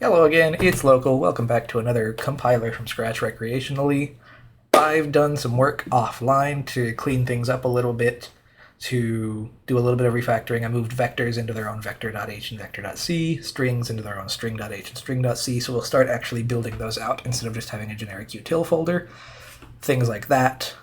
Hello again, it's Local. Welcome back to another compiler from scratch recreationally. I've done some work offline to clean things up a little bit, to do a little bit of refactoring. I moved vectors into their own vector.h and vector.c, strings into their own string.h and string.c, so we'll start actually building those out instead of just having a generic util folder. Things like that.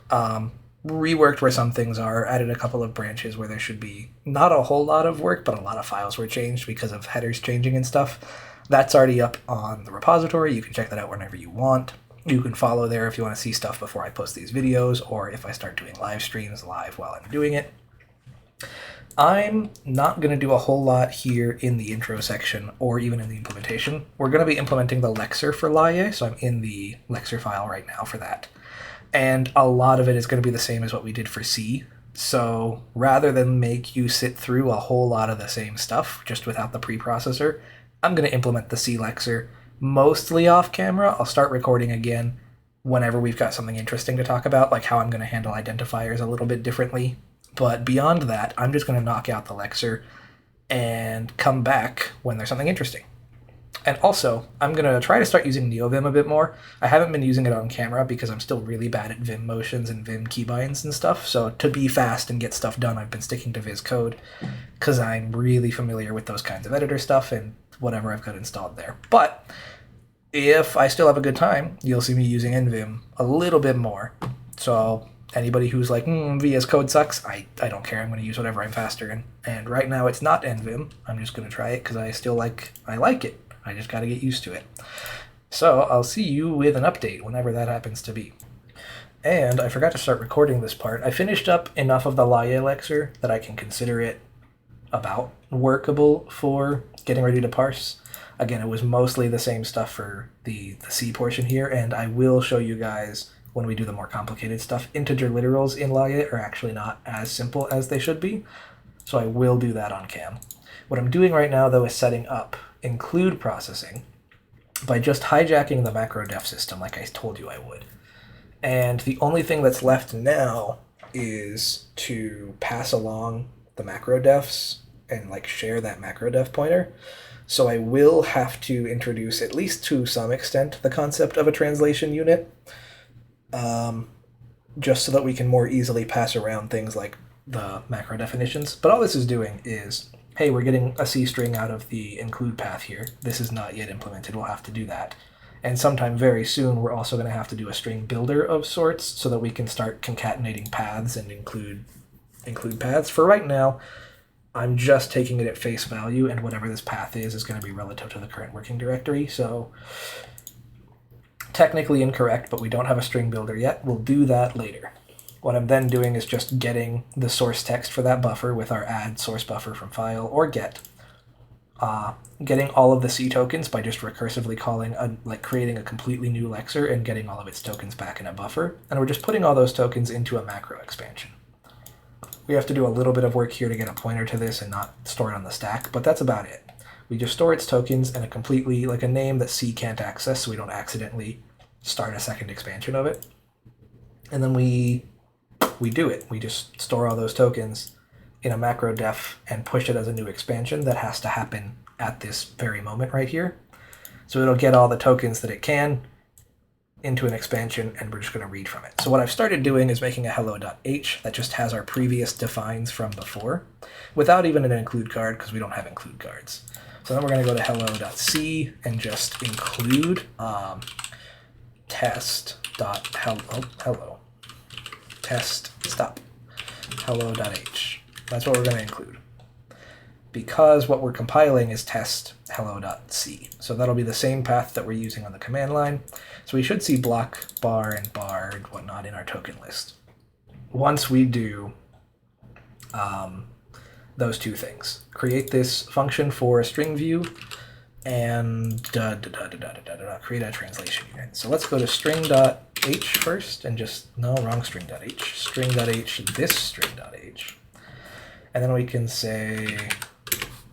Reworked where some things are, added a couple of branches where there should be not a whole lot of work, but a lot of files were changed because of headers changing and stuff. That's already up on the repository. You can check that out whenever you want. You can follow there if you want to see stuff before I post these videos, or if I start doing live streams live while I'm doing it. I'm not going to do a whole lot here in the intro section, or even in the implementation. We're going to be implementing the lexer for Laye, so I'm in the lexer file right now for that. And a lot of it is going to be the same as what we did for C. So rather than make you sit through a whole lot of the same stuff, just without the preprocessor, I'm going to implement the C lexer mostly off camera. I'll start recording again whenever we've got something interesting to talk about, like how I'm going to handle identifiers a little bit differently. But beyond that, I'm just going to knock out the lexer and come back when there's something interesting. And also, I'm going to try to start using NeoVim a bit more. I haven't been using it on camera because I'm still really bad at Vim motions and Vim keybinds and stuff. So to be fast and get stuff done, I've been sticking to VS Code because I'm really familiar with those kinds of editor stuff and whatever I've got installed there. But if I still have a good time, you'll see me using NVim a little bit more. So anybody who's like, VS Code sucks, I don't care. I'm going to use whatever I'm faster in. And right now it's not NVim. I'm just going to try it because I like it. I just got to get used to it. So I'll see you with an update whenever that happens to be. And I forgot to start recording this part. I finished up enough of the Laye lexer that I can consider it about workable for getting ready to parse. Again, it was mostly the same stuff for the C portion here, and I will show you guys when we do the more complicated stuff. Integer literals in Laye are actually not as simple as they should be, so I will do that on cam. What I'm doing right now, though, is setting up include processing by just hijacking the macro def system like I told you I would. And the only thing that's left now is to pass along the macro defs and like share that macro def pointer. So I will have to introduce, at least to some extent, the concept of a translation unit, just so that we can more easily pass around things like the macro definitions. But all this is doing is, hey, we're getting a C string out of the include path here. This is not yet implemented. We'll have to do that. And sometime very soon, we're also going to have to do a string builder of sorts so that we can start concatenating paths and include paths. For right now, I'm just taking it at face value, and whatever this path is going to be relative to the current working directory. So technically incorrect, but we don't have a string builder yet. We'll do that later. What I'm then doing is just getting the source text for that buffer with our add source buffer from file or get. Getting all of the C tokens by just recursively calling, creating a completely new lexer and getting all of its tokens back in a buffer. And we're just putting all those tokens into a macro expansion. We have to do a little bit of work here to get a pointer to this and not store it on the stack, but that's about it. We just store its tokens and a name that C can't access so we don't accidentally start a second expansion of it. And then we do it. We just store all those tokens in a macro def and push it as a new expansion that has to happen at this very moment right here. So it'll get all the tokens that it can into an expansion, and we're just going to read from it. So what I've started doing is making a hello.h that just has our previous defines from before without even an include guard because we don't have include guards. So then we're going to go to hello.c and just include test.hello. Test stop hello.h. That's what we're going to include because what we're compiling is test hello.c. So that'll be the same path that we're using on the command line. So we should see block, bar, and bar and whatnot in our token list once we do those two things. Create this function for a string view and create a translation unit. So let's go to string.h first and just, no, wrong string.h. String.h, this string.h. And then we can say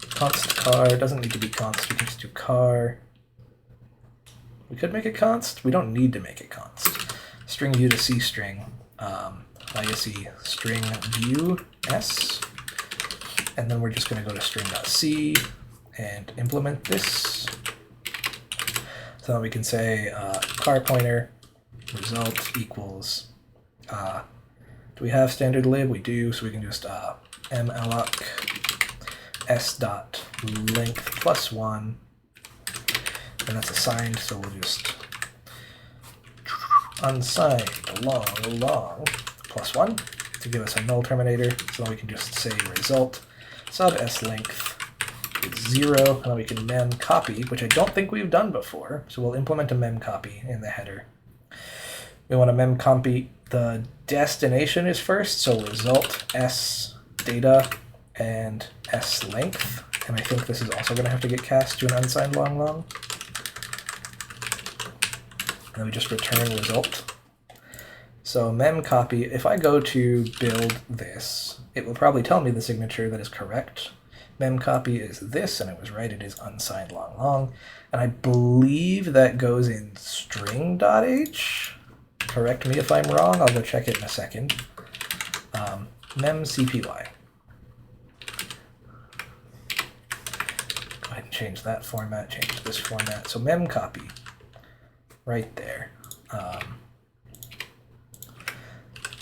const car, it doesn't need to be const, we can just do car. We could make it const, we don't need to make it const. String view to C string, layec string view s, and then we're just going to go to string.c and implement this. So then we can say car pointer result equals, do we have standard lib? We do, so we can just malloc s dot length plus 1, and that's assigned, so we'll just unsigned long plus 1 to give us a null terminator. So then we can just say result sub s length is 0, and then we can mem copy, which I don't think we've done before. So we'll implement a mem copy in the header. We want to mem copy the destination is first, so result s data and s length, and I think this is also going to have to get cast to an unsigned long. And then we just return result. So mem copy, if I go to build this, it will probably tell me the signature that is correct. Mem copy is this, and it was right, it is unsigned long. And I believe that goes in string.h. Correct me if I'm wrong, I'll go check it in a second. Mem cpy. Go ahead and change that format, change this format. So mem copy, right there.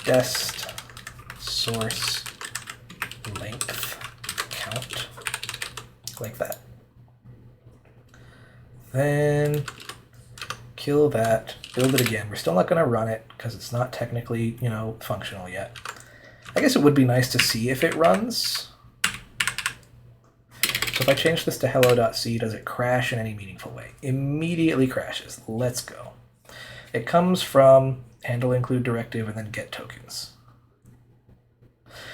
Dest source length count, like that. Then kill that, build it again. We're still not going to run it because it's not technically, functional yet. I guess it would be nice to see if it runs. So if I change this to hello.c, does it crash in any meaningful way? Immediately crashes. Let's go. It comes from handle include directive and then get tokens.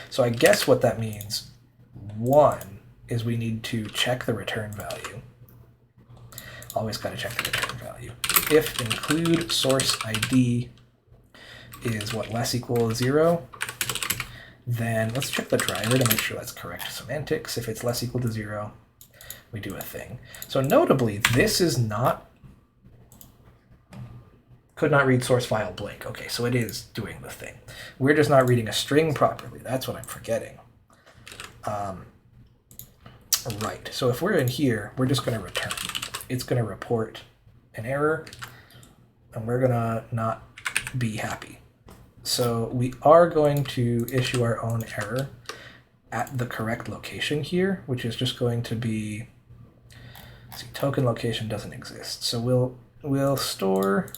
So I guess what that means, one, is we need to check the return value. Always got to check the return value. If include source ID is less equal 0, then let's check the driver to make sure that's correct semantics. If it's less equal to 0, we do a thing. So notably, this is not, could not read source file blank. Okay, so it is doing the thing. We're just not reading a string properly. That's what I'm forgetting. Right, so if we're in here, we're just going to return. It's going to report an error, and we're going to not be happy. So we are going to issue our own error at the correct location here, which is just going to be, let's see, token location doesn't exist. So we'll store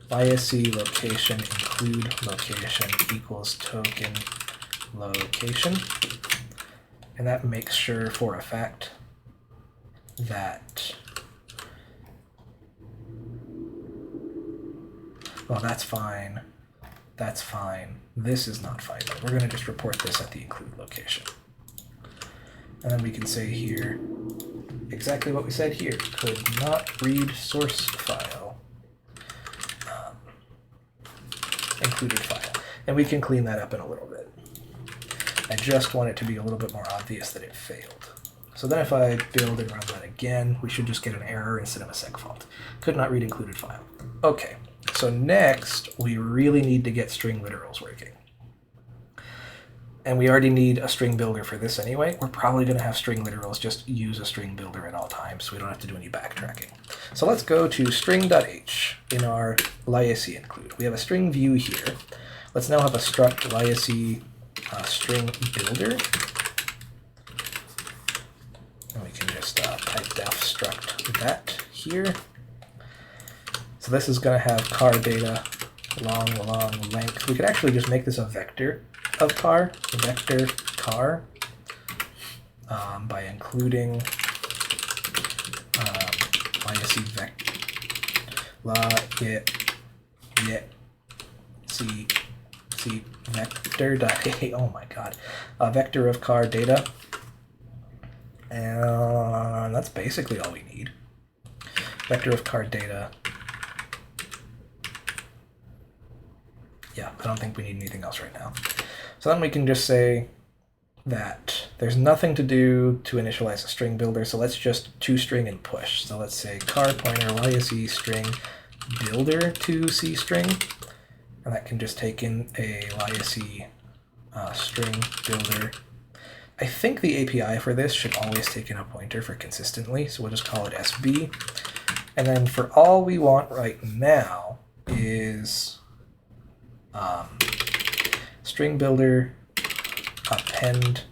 layec location include location equals token location, and that makes sure for a fact that, well, that's fine, this is not fine, but we're going to just report this at the include location. And then we can say here exactly what we said here, could not read source file, included file. And we can clean that up in a little bit. I just want it to be a little bit more obvious that it failed. So then if I build and run that again, we should just get an error instead of a seg fault. Could not read included file. Okay, so next we really need to get string literals working. And we already need a string builder for this anyway. We're probably going to have string literals just use a string builder at all times, so we don't have to do any backtracking. So let's go to string.h in our layec include. We have a string view here. Let's now have a struct layec string builder. And we can just type def struct that here. So this is going to have car data long length. We could actually just make this a vector of car, vector car, by including layec vector.a, oh my god, vector of car data, and that's basically all we need. Vector of car data. Yeah, I don't think we need anything else right now. So then we can just say that there's nothing to do to initialize a string builder, so let's just toString and push. So let's say car pointer layec string builder to C string, and that can just take in a layec string builder. I think the API for this should always take in a pointer for consistently, so we'll just call it SB. And then for all we want right now is string builder append.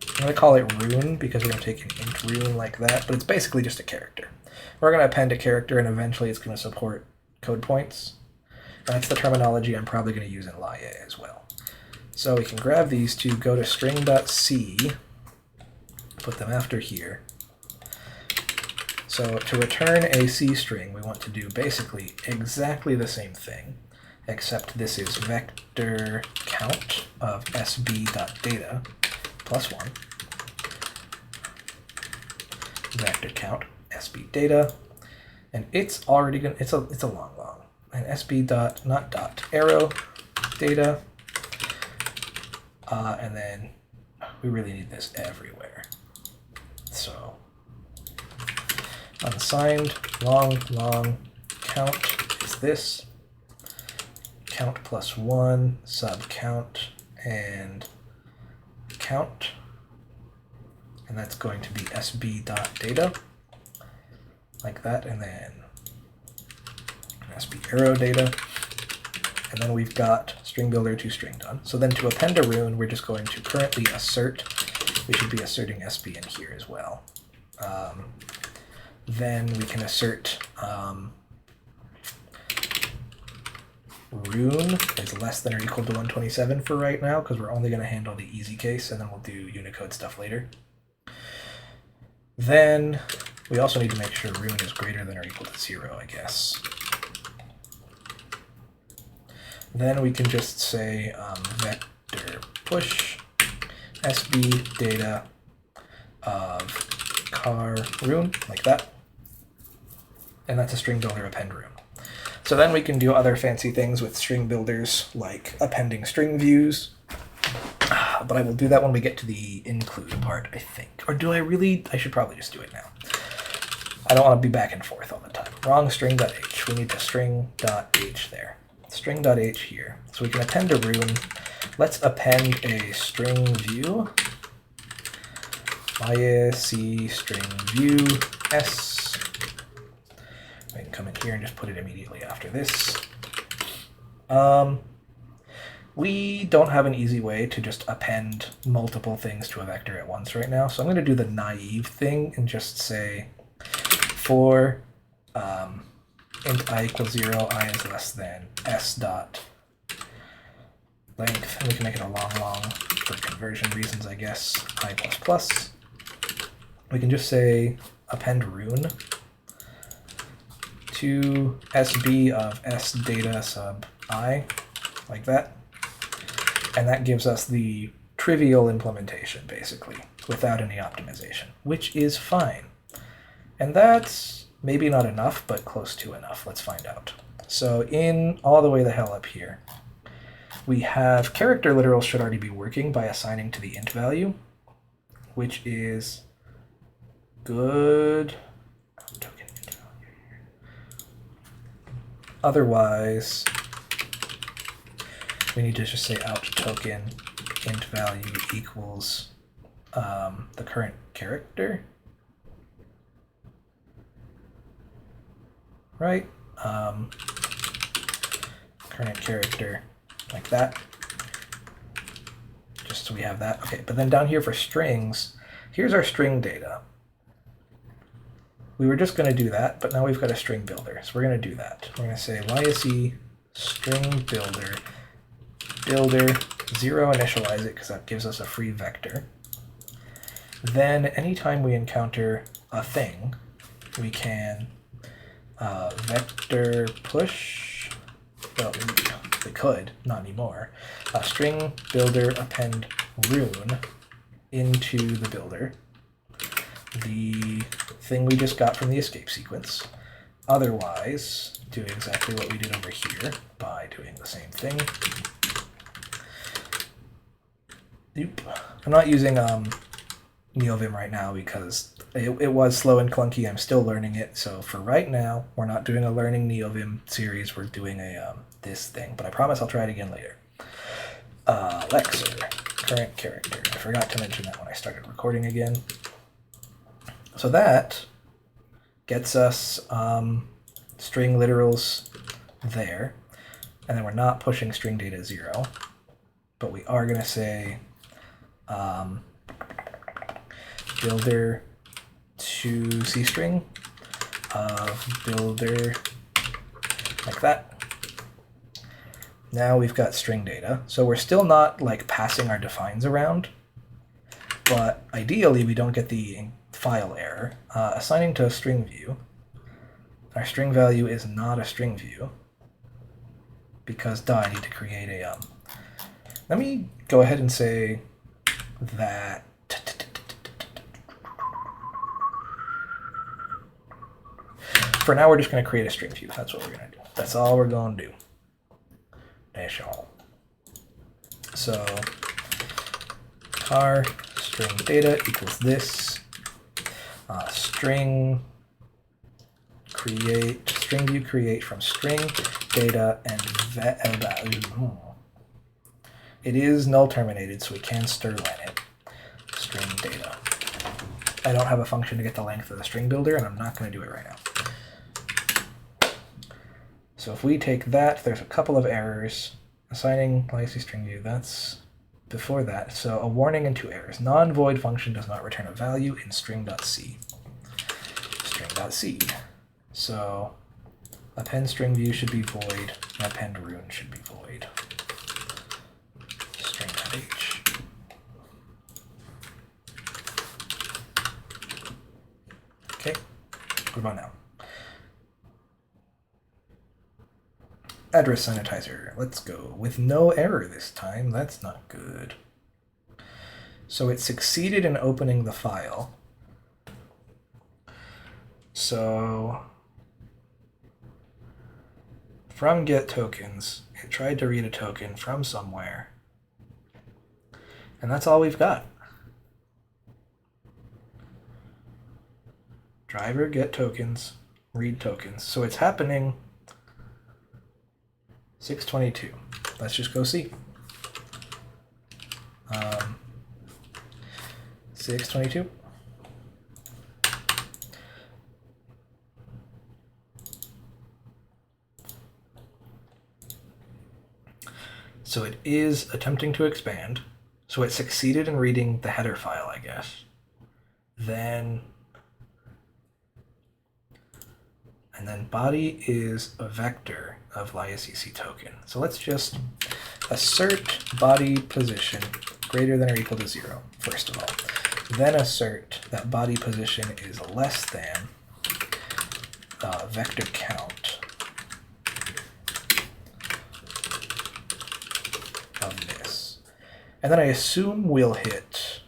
I'm going to call it rune because we're going to take an int rune like that, but it's basically just a character. We're going to append a character and eventually it's going to support code points. That's the terminology I'm probably going to use in Laye as well. So we can grab these two, go to string.c, put them after here. So to return a C string, we want to do basically exactly the same thing, except this is vector count of sb.data plus 1. Vector count sb data, and it's already gonna, it's a long. And sb dot, not dot, arrow data, and then we really need this everywhere. So unsigned long count is this, count plus 1, sub count, and count, and that's going to be sb.data, like that, and then sb arrow data, and then we've got string builder to string done. So then to append a rune, we're just going to currently assert. We should be asserting sb in here as well. Then we can assert rune is less than or equal to 127 for right now, because we're only going to handle the easy case, and then we'll do Unicode stuff later. Then we also need to make sure rune is greater than or equal to 0, I guess. Then we can just say vector push sb data of car rune, like that. And that's a string builder append rune. So then we can do other fancy things with string builders, like appending string views. But I will do that when we get to the include part, I think. Or do I really? I should probably just do it now. I don't want to be back and forth all the time. Wrong string.h. We need the string.h there. String.h here. So we can append a rune. Let's append a string view. Laye c string view s. I can come in here and just put it immediately after this. We don't have an easy way to just append multiple things to a vector at once right now, so I'm going to do the naive thing and just say for int I equals 0, I is less than s dot length, and we can make it a long for conversion reasons, I guess, I plus plus. We can just say append rune to sb of s data sub I, like that. And that gives us the trivial implementation, basically, without any optimization, which is fine. And that's maybe not enough, but close to enough. Let's find out. So in all the way the hell up here, we have character literals should already be working by assigning to the int value, which is good. Otherwise, we need to just say out token int value equals the current character, right? Current character, like that, just so we have that. Okay, but then down here for strings, here's our string data. We were just going to do that, but now we've got a string builder, so we're going to do that. We're going to say layec string builder 0 initialize it because that gives us a free vector. Then anytime we encounter a thing, we can vector push, well, we could, not anymore, string builder append rune into the builder, the thing we just got from the escape sequence. Otherwise, do exactly what we did over here by doing the same thing. Nope. I'm not using NeoVim right now because it was slow and clunky. I'm still learning it. So for right now, we're not doing a learning NeoVim series. We're doing a this thing, but I promise I'll try it again later. Lexer. current character. I forgot to mention that when I started recording again. So that gets us string literals there. And then we're not pushing string data 0, but we are going to say builder to C string of builder, like that. Now we've got string data. So we're still not like passing our defines around, but ideally we don't get the file error. Assigning to a string view, our string value is not a string view, because I need to create a let me go ahead and say that for now we're just going to create a string view. That's what we're going to do. That's all we're going to do. Dash all. So car string data equals this string view create from string data and it is null terminated, so we can stir len it. String data. I don't have a function to get the length of the string builder, and I'm not going to do it right now. So if we take that, there's a couple of errors. Assigning Laye string view, that's before that. So a warning and 2 errors. Non-void function does not return a value in string.c. String.c. So append string view should be void, and append rune should be void. String.h. Okay, what about now? Address sanitizer. Let's go. With no error this time. That's not good. So it succeeded in opening the file. So from get tokens, it tried to read a token from somewhere. And that's all we've got. Driver get tokens, read tokens. So it's happening 622. Let's just go see. 622. So it is attempting to expand. So it succeeded in reading the header file, I guess. And then body is a vector of layec token. So let's just assert body position greater than or equal to 0, first of all. Then assert that body position is less than vector count of this. And then I assume we'll hit,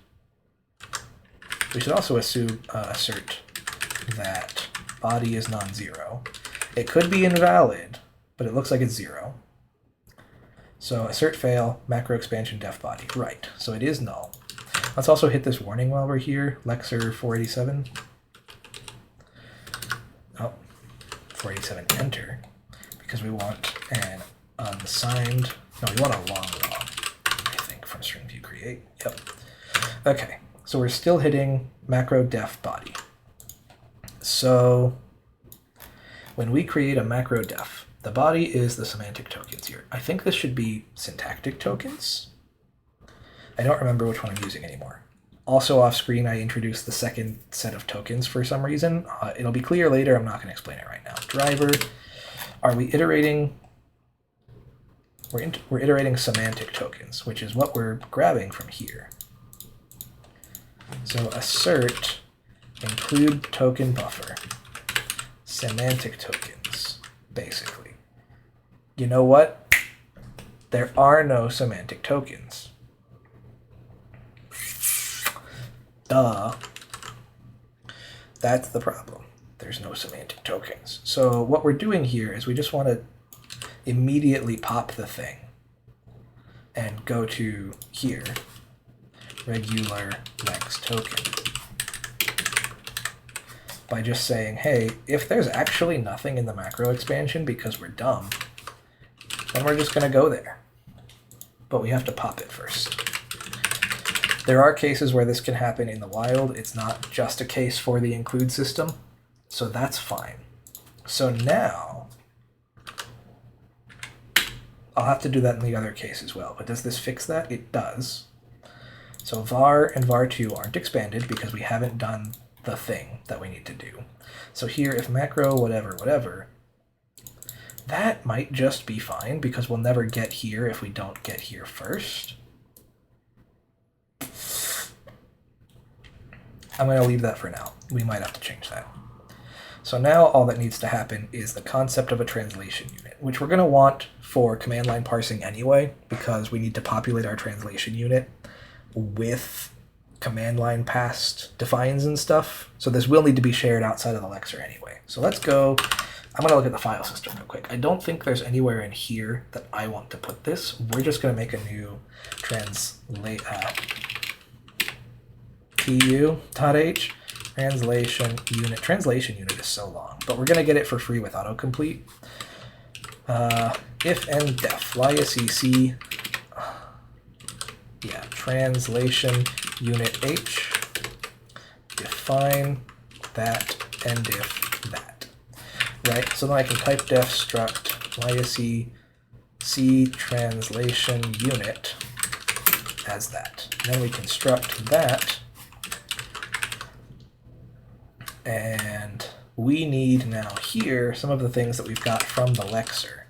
we should also assume assert that body is non-zero. It could be invalid, but it looks like it's 0. So assert fail, macro expansion def body. Right, so it is null. Let's also hit this warning while we're here, lexer 487. Oh, 487 enter, because we want an unsigned, no, we want a long, I think, from string view create. Yep. Okay, so we're still hitting macro def body. So when we create a macro def, the body is the semantic tokens here. I think this should be syntactic tokens. I don't remember which one I'm using anymore. Also off screen, I introduced the second set of tokens for some reason. It'll be clear later. I'm not going to explain it right now. Driver, are we iterating? We're iterating semantic tokens, which is what we're grabbing from here. So assert include token buffer, semantic tokens, basically. You know what? There are no semantic tokens. Duh. That's the problem. There's no semantic tokens. So what we're doing here is we just want to immediately pop the thing and go to here, regular lex token, by just saying, hey, if there's actually nothing in the macro expansion because we're dumb, then we're just going to go there. But we have to pop it first. There are cases where this can happen in the wild. It's not just a case for the include system, so that's fine. So now, I'll have to do that in the other case as well, but does this fix that? It does. So var and var2 aren't expanded because we haven't done the thing that we need to do. So here, if macro whatever, that might just be fine because we'll never get here if we don't get here first. I'm going to leave that for now. We might have to change that. So now all that needs to happen is the concept of a translation unit, which we're going to want for command line parsing anyway, because we need to populate our translation unit with command line past defines and stuff. So this will need to be shared outside of the lexer anyway. So let's go. I'm going to look at the file system real quick. I don't think there's anywhere in here that I want to put this. We're just going to make a new tu.h translation unit. Translation unit is so long, but we're going to get it for free with autocomplete. If and def layec translation unit h, define that and if that. Right, so then I can type def struct layec c translation unit as that. And then we construct that. And we need now here some of the things that we've got from the lexer.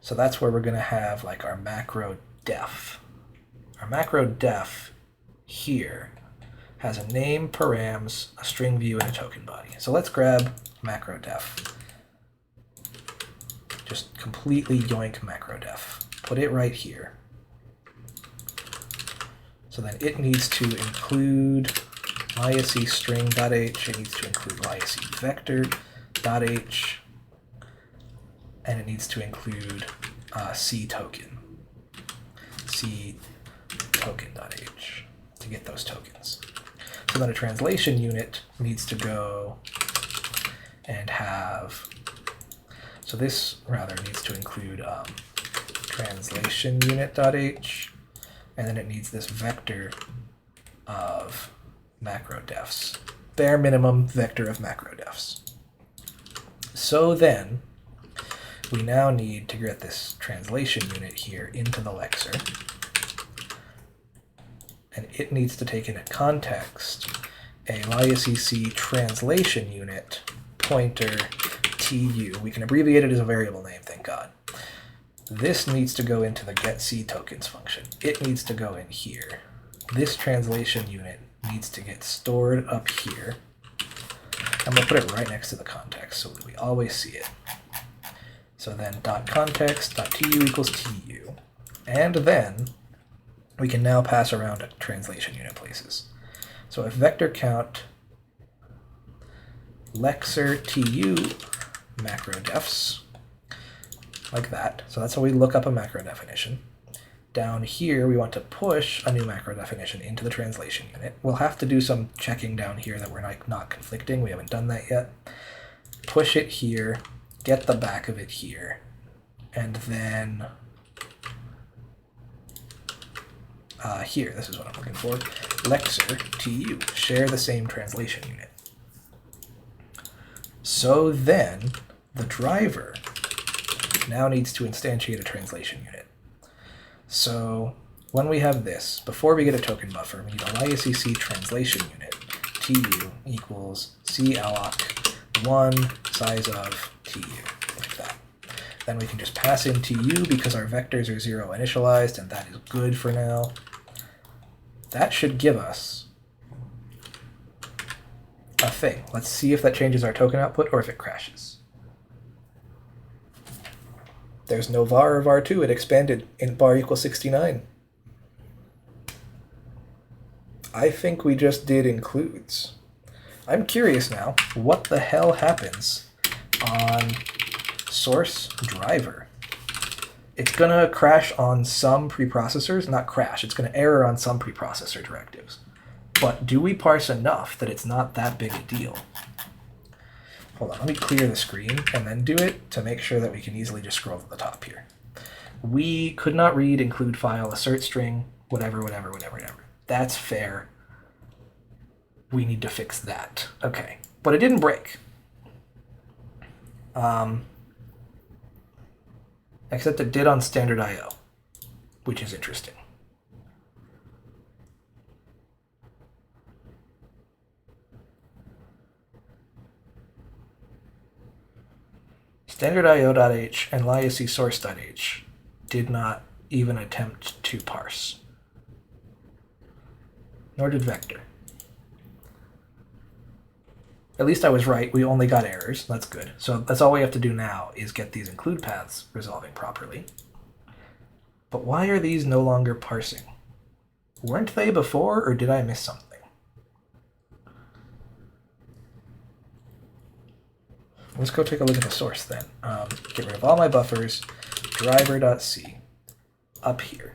So that's where we're going to have like our macro def. Our macro def here has a name, params, a string view, and a token body. So let's grab macro def. Just completely yoink macro def. Put it right here. So then it needs to include layec string.h, it needs to include layec vector.h, and it needs to include c token.h to get those tokens. So then a translation unit needs to go and have, so this rather needs to include translation unit.h, and then it needs this vector of macro defs, bare minimum vector of macro defs. So then we now need to get this translation unit here into the lexer, and it needs to take into context a layec translation unit pointer tu. We can abbreviate it as a variable name, thank God. This needs to go into the getCTokens function. It needs to go in here. This translation unit needs to get stored up here. I'm going to put it right next to the context so that we always see it. So then .context.tu equals tu. And then we can now pass around a translation unit places. So if vector count lexer tu macro defs, like that. So that's how we look up a macro definition. Down here, we want to push a new macro definition into the translation unit. We'll have to do some checking down here that we're not conflicting. We haven't done that yet. Push it here, get the back of it here, and then here, this is what I'm looking for, lexer tu, share the same translation unit. So then the driver now needs to instantiate a translation unit. So when we have this, before we get a token buffer, we need a layec translation unit, tu equals c alloc 1 size of tu, like that. Then we can just pass in tu because our vectors are 0 initialized, and that is good for now. That should give us a thing. Let's see if that changes our token output or if it crashes. There's no var or var2, it expanded int bar equals 69. I think we just did includes. I'm curious now, what the hell happens on source driver? It's gonna crash on some preprocessors, not crash, it's gonna error on some preprocessor directives. But do we parse enough that it's not that big a deal? Hold on, let me clear the screen and then do it to make sure that we can easily just scroll to the top here. We could not read include file, assert string, whatever. That's fair. We need to fix that. Okay, but it didn't break. Except it did on standard I/O, which is interesting. Standard IO.h and layec source.h did not even attempt to parse. Nor did vector. At least I was right. We only got errors. That's good. So that's all we have to do now is get these include paths resolving properly. But why are these no longer parsing? Weren't they before, or did I miss something? Let's go take a look at the source then. Get rid of all my buffers, driver.c, up here.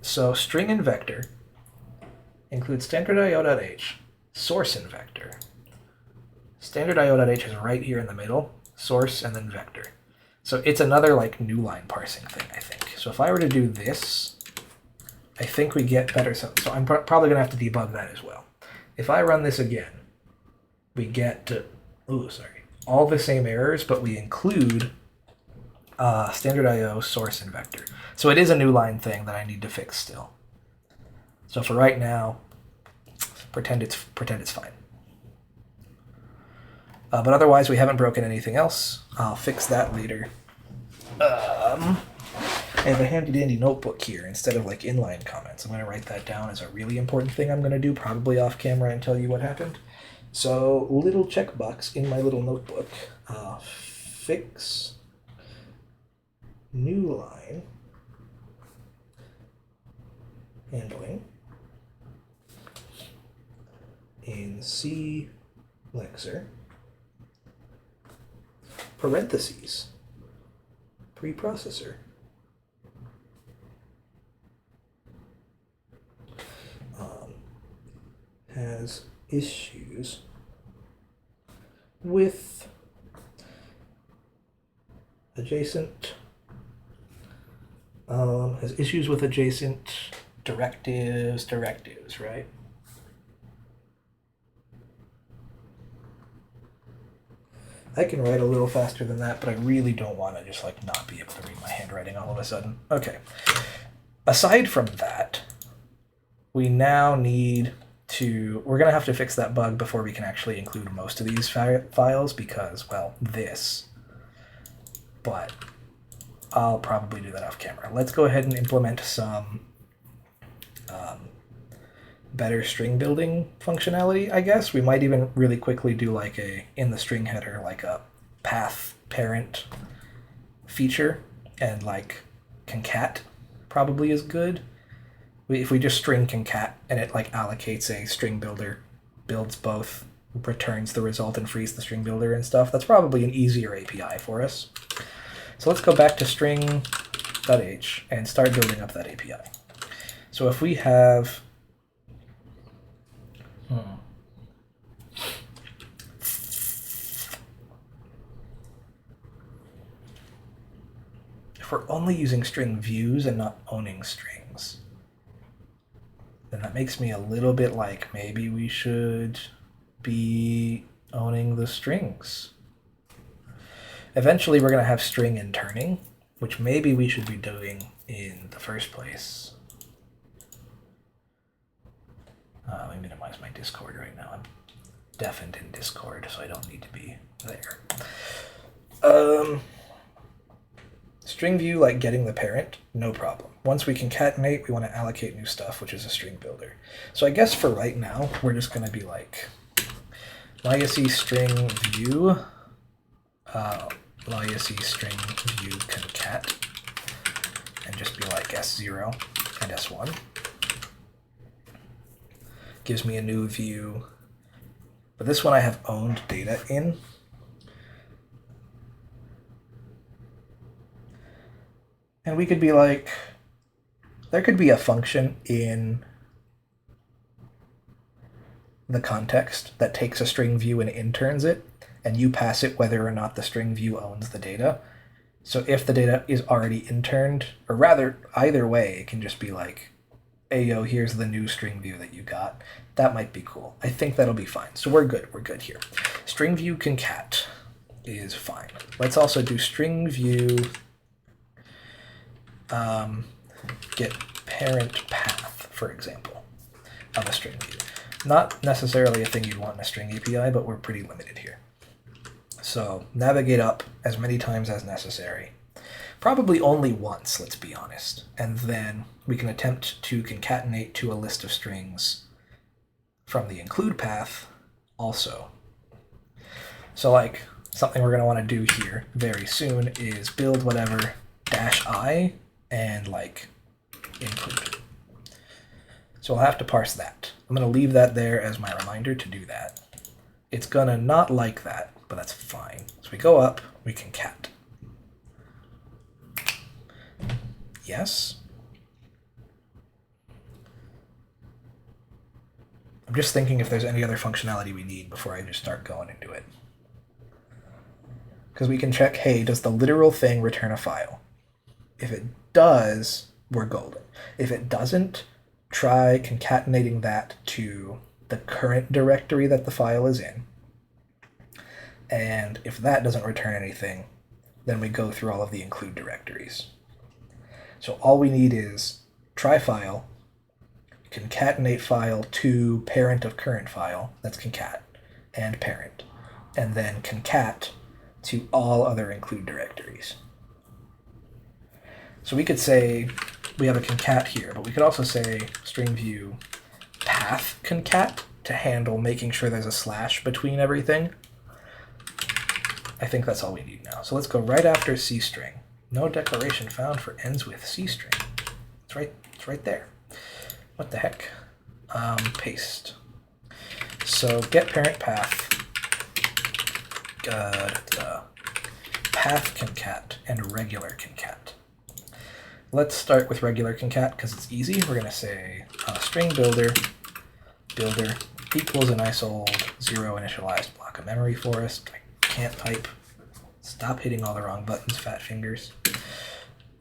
So string and vector include standard IO.h, source and vector. Standard IO.h is right here in the middle, source and then vector. So it's another like new line parsing thing, I think. So if I were to do this, I think we get better. So I'm probably going to have to debug that as well. If I run this again, we get, all the same errors, but we include standard IO, source, and vector. So it is a new line thing that I need to fix still. So for right now, pretend it's fine. But otherwise, we haven't broken anything else. I'll fix that later. I have a handy-dandy notebook here instead of like inline comments. I'm going to write that down as a really important thing I'm going to do, probably off camera, and tell you what happened. So, little checkbox in my little notebook. Fix new line handling in C lexer parentheses preprocessor has issues with adjacent directives, right? I can write a little faster than that, but I really don't want to just like not be able to read my handwriting all of a sudden. Okay. Aside from that, we now need to, we're going to have to fix that bug before we can actually include most of these files because, well, this. But I'll probably do that off camera. Let's go ahead and implement some better string building functionality, I guess. We might even really quickly do like a, in the string header, like a path parent feature, and like concat probably is good. If we just string concat and it like allocates a string builder, builds both, returns the result and frees the string builder and stuff, that's probably an easier API for us. So let's go back to string.h and start building up that API. So if we have if we're only using string views and not owning strings, then that makes me a little bit like maybe we should be owning the strings. Eventually we're going to have string and turning, which maybe we should be doing in the first place. Let me minimize my Discord right now. I'm deafened in Discord, so I don't need to be there. String view, like getting the parent, no problem. Once we concatenate, we want to allocate new stuff, which is a string builder. So I guess for right now, we're just going to be like layec string view, layec string view concat, and just be like S0 and S1. Gives me a new view, but this one I have owned data in. And we could be like, there could be a function in the context that takes a string view and interns it, and you pass it whether or not the string view owns the data. So if the data is already interned, or rather, either way, it can just be like Ayo, here's the new string view that you got. That might be cool. I think that'll be fine. So we're good. We're good here. String view concat is fine. Let's also do string view get parent path, for example, of a string view. Not necessarily a thing you'd want in a string API, but we're pretty limited here. So navigate up as many times as necessary. Probably only once, let's be honest. And then we can attempt to concatenate to a list of strings from the include path also. So like something we're going to want to do here very soon is build whatever -i and like include. So I'll have to parse that. I'm going to leave that there as my reminder to do that. It's going to not like that, but that's fine. So we go up, we concat. Yes. I'm just thinking if there's any other functionality we need before I just start going into it. Because we can check, hey, does the literal thing return a file? If it does, we're golden. If it doesn't, try concatenating that to the current directory that the file is in. And if that doesn't return anything, then we go through all of the include directories. So all we need is try file, concatenate file to parent of current file, that's concat, and parent, and then concat to all other include directories. So we could say we have a concat here, but we could also say string view path concat to handle making sure there's a slash between everything. I think that's all we need now. So let's go right after C string. No declaration found for ends with C string. It's right there. What the heck? Paste. So get parent path, path concat, and regular concat. Let's start with regular concat because it's easy. We're going to say string builder equals a nice old 0 initialized block of memory for us. I can't type. Stop hitting all the wrong buttons, fat fingers.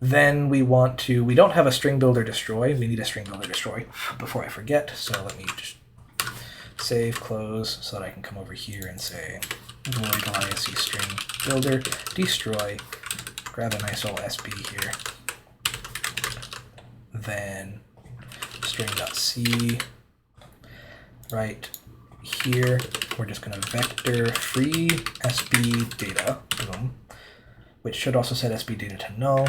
Then we don't have a string builder destroy. We need a string builder destroy before I forget. So let me just save, close, so that I can come over here and say void Laye string builder destroy. Grab a nice old SB here. Then string.c right here. We're just going to vector free SB data, boom, which should also set SB data to null.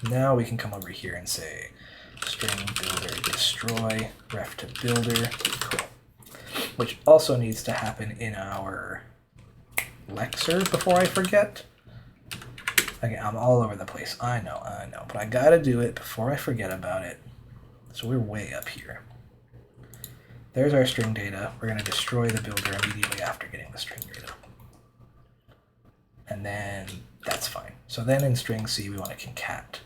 Now we can come over here and say string builder destroy ref to builder, cool, which also needs to happen in our lexer before I forget. Again, I'm all over the place. I know, but I gotta do it before I forget about it. So we're way up here. There's our string data. We're going to destroy the builder immediately after getting the string data. And then that's fine. So then in string C, we want to concat,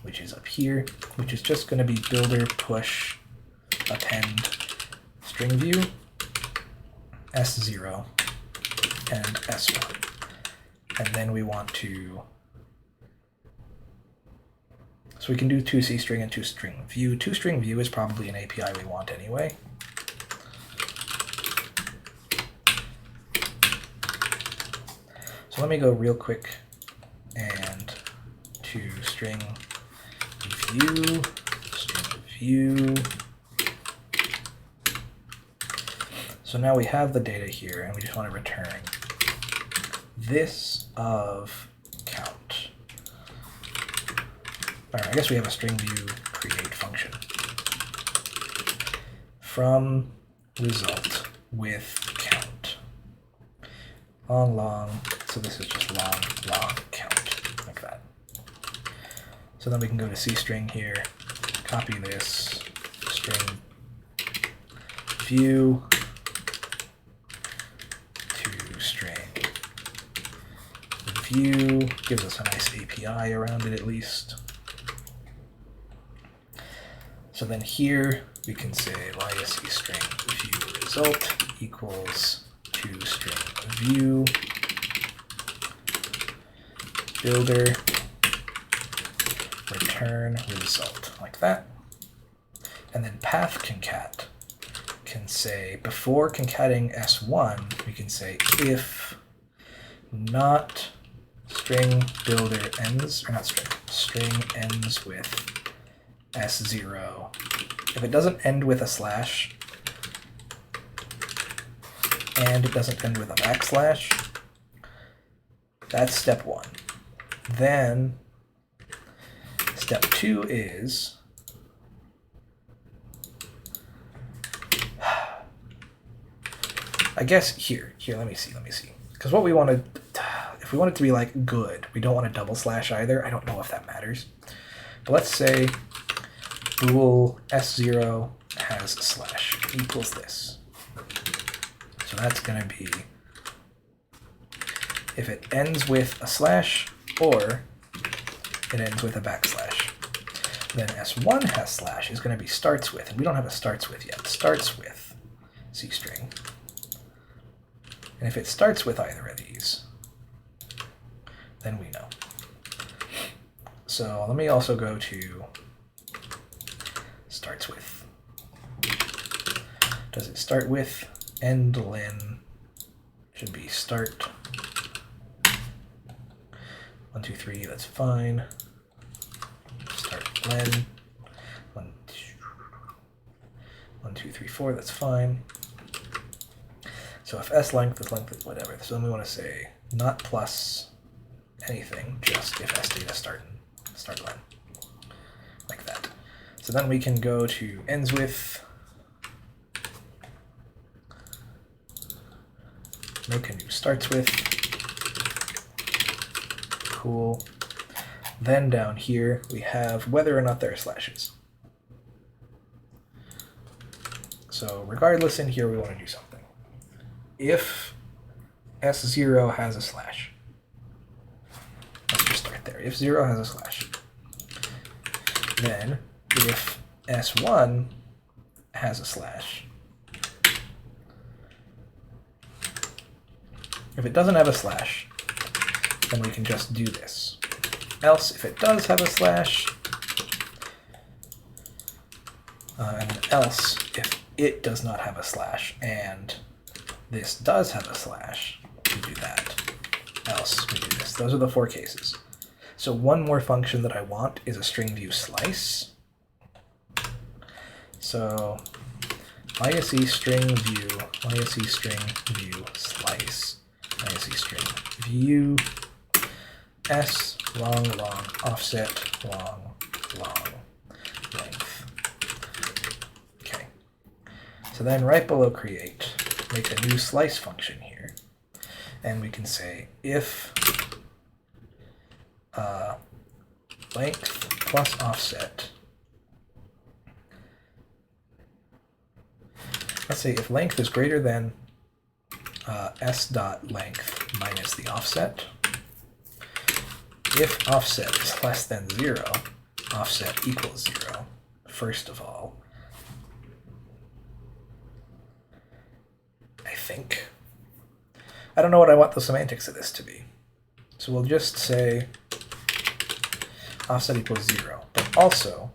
which is up here, which is just going to be builder push append string view S0 and S1. And then we want to, so we can do 2C string and 2string view. 2string view is probably an API we want anyway. So let me go real quick and to string view. So now we have the data here, and we just want to return this of count. All right, I guess we have a string view create function from result with count. Long, so this is just long count, like that. So then we can go to C string here, copy this, string view to string view, gives us a nice API around it at least. So then here we can say Laye string view result equals to string view builder return result, like that. And then path concat can say, before concating s1, we can say if not string builder ends, or not string ends with s0. If it doesn't end with a slash, and it doesn't end with a backslash, that's step 1. Then step 2 is I guess here, let me see. Because what we wanted, if we want it to be like good, we don't want a double slash either. I don't know if that matters. But let's say bool s0 has slash equals this. So that's going to be if it ends with a slash or it ends with a backslash. Then s1 has slash is going to be starts with, and we don't have a starts with yet. Starts with C string. And if it starts with either of these, then we know. So let me also go to starts with. Does it start with end len? Should be start 1, 2, 3, that's fine. Start len 1, 2, 3, 4, that's fine. So if s length is whatever, so then we want to say not plus anything, just if s data start len, like that. So then we can go to ends with, make a new starts with, cool. Then down here we have whether or not there are slashes. So regardless, in here we want to do something. If s0 has a slash, let's just start there. If 0 has a slash, then if s1 has a slash, if it doesn't have a slash, then we can just do this. Else, if it does have a slash, and else if it does not have a slash and this does have a slash, we do that. Else, we do this. Those are the 4 cases. So one more function that I want is a string view slice. So layec string view slice, layec string view s long offset long length. Okay. So then right below create, make a new slice function here, and we can say if length plus offset. Let's say if length is greater than s dot length minus the offset. If offset is less than 0, offset equals 0, first of all. I think. I don't know what I want the semantics of this to be. So we'll just say offset equals 0. But also,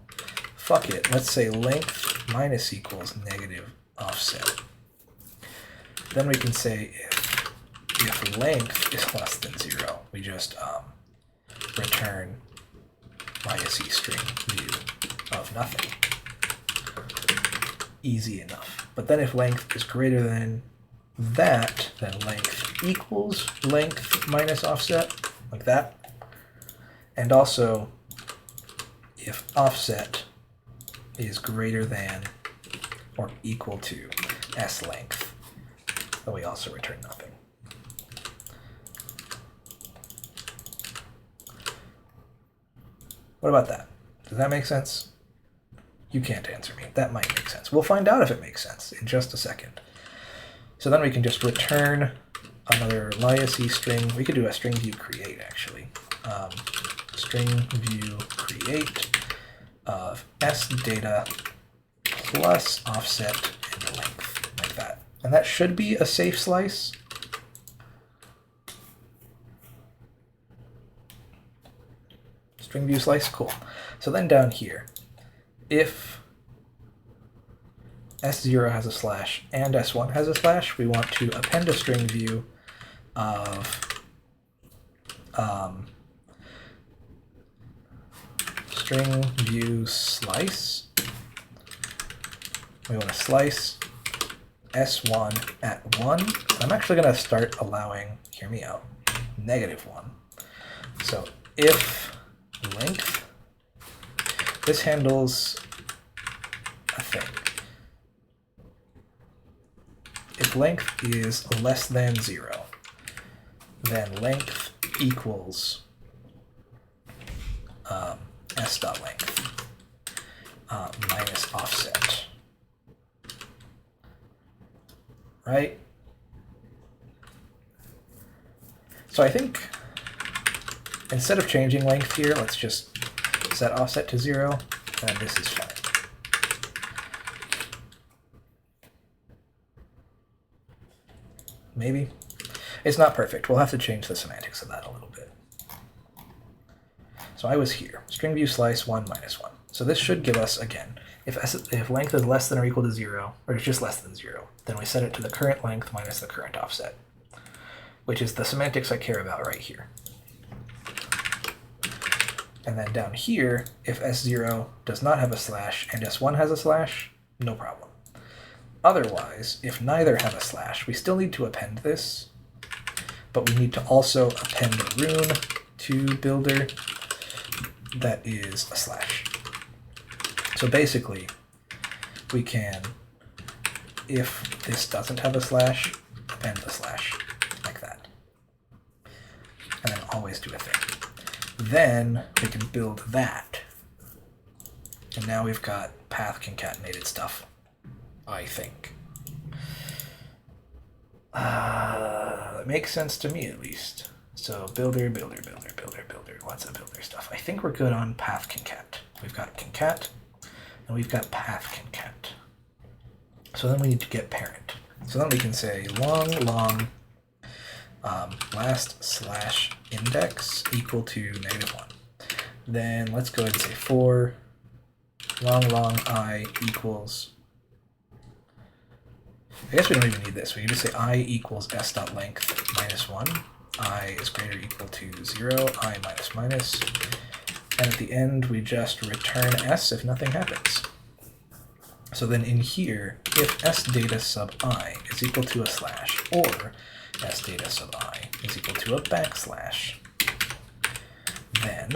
fuck it, let's say length minus equals negative offset. Then we can say if length is less than 0, we just return layec string view of nothing. Easy enough. But then if length is greater than that, then length equals length minus offset, like that. And also, if offset is greater than or equal to s length, then we also return nothing. What about that? Does that make sense? You can't answer me. That might make sense. We'll find out if it makes sense in just a second. So then we can just return another layec string. We could do a string view create, actually. String view create of s data plus offset and length, like that. And that should be a safe slice. String view slice, cool. So then down here, if S0 has a slash and S1 has a slash, we want to append a string view of string view slice. We want to slice S1 at 1. I'm actually going to start allowing, hear me out, -1. So if length, this handles a thing. If length is less than 0, then length equals s.length minus offset. Right? So I think instead of changing length here, let's just set offset to 0, and this is fine. Maybe. It's not perfect. We'll have to change the semantics of that a little bit. So I was here. String view slice 1 minus 1. So this should give us, again, if length is less than or equal to 0, or it's just less than 0, then we set it to the current length minus the current offset, which is the semantics I care about right here. And then down here, if S0 does not have a slash and S1 has a slash, no problem. Otherwise, if neither have a slash, we still need to append this, but we need to also append a rune to builder that is a slash. So basically, we can, if this doesn't have a slash, append the slash like that. And then always do a thing. Then we can build that. And now we've got path concatenated stuff, I think. That makes sense to me, at least. So builder, builder, builder, builder, builder. What's a builder stuff? I think we're good on path concat. We've got concat, and we've got path concat. So then we need to get parent. So then we can say long last slash index equal to -1. Then let's go ahead and say for long I equals, I guess we don't even need this. We can just say I equals s.length minus 1. I is greater or equal to 0, I minus minus. And at the end, we just return s if nothing happens. So then in here, if s data sub I is equal to a slash, or s data sub I is equal to a backslash, then